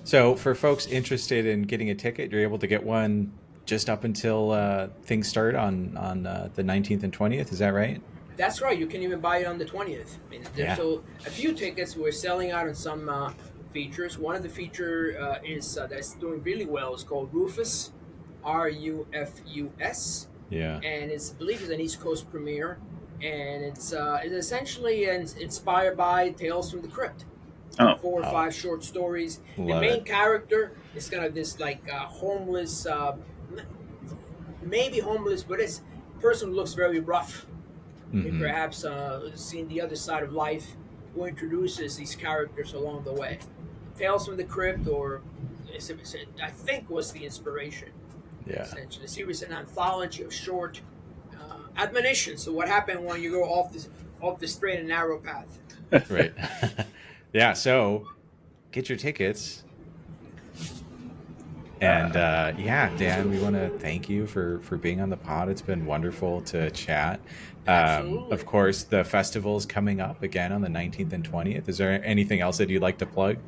So, for folks interested in getting a ticket, you're able to get one just up until things start on the 19th and 20th. Is that right? That's right. You can even buy it on the 20th. I mean, there's Yeah. still a few tickets we're selling out on some features. One of the feature is that's doing really well. It's called Rufus, Rufus, Yeah. and I believe it's an East Coast premiere, and it's essentially inspired by Tales from the Crypt. Oh, 4 or 5 short stories. The Love main it. character is kind of this like homeless, maybe homeless, but it's a person who looks very rough. And Hmm. perhaps seeing the other side of life, who introduces these characters along the way. Tales from the Crypt, or I think, was the inspiration. Yeah. Essentially, the series is an anthology of short admonitions. So what happened when you go off the straight and narrow path? Right. Yeah. So, get your tickets. And yeah, Dan, we want to thank you for being on the pod. It's been wonderful to chat. Absolutely. Of course, the festival's coming up again on the 19th and 20th. Is there anything else that you'd like to plug?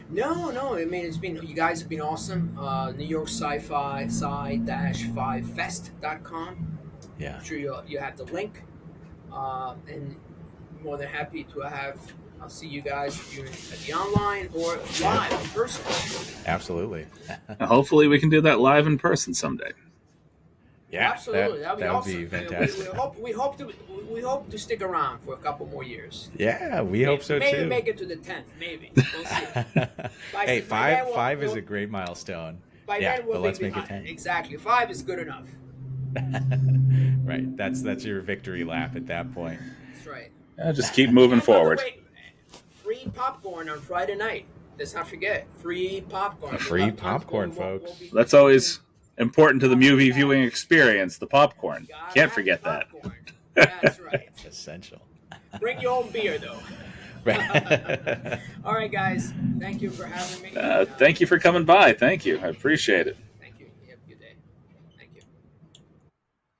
No. I mean, you guys have been awesome. New York Sci-Fi, sci-fi-fest.com. Yeah. I'm sure you have the link, and more than happy to have. I'll see you guys at the online or live in person. Absolutely. hopefully we can do that live in person someday. Yeah. Absolutely, that'd be that would awesome. be I mean, fantastic. we hope to stick around for a couple more years. Yeah, we hope so Maybe too. make it to the 10th. Maybe we'll see. Hey, By then five is a great milestone. By Yeah, then we'll but let's be make it 10. exactly. 5 is good enough. Right. That's your victory lap at that point. That's right. Just keep moving And by the forward. way, free popcorn on Friday night. Let's not forget free popcorn. A free popcorn, folks. That's always important to the movie viewing experience. The popcorn. Can't forget that. That's right. Essential. Bring your own beer, though. All right, guys. Thank you for having me. Thank you for coming by. Thank you. I appreciate it.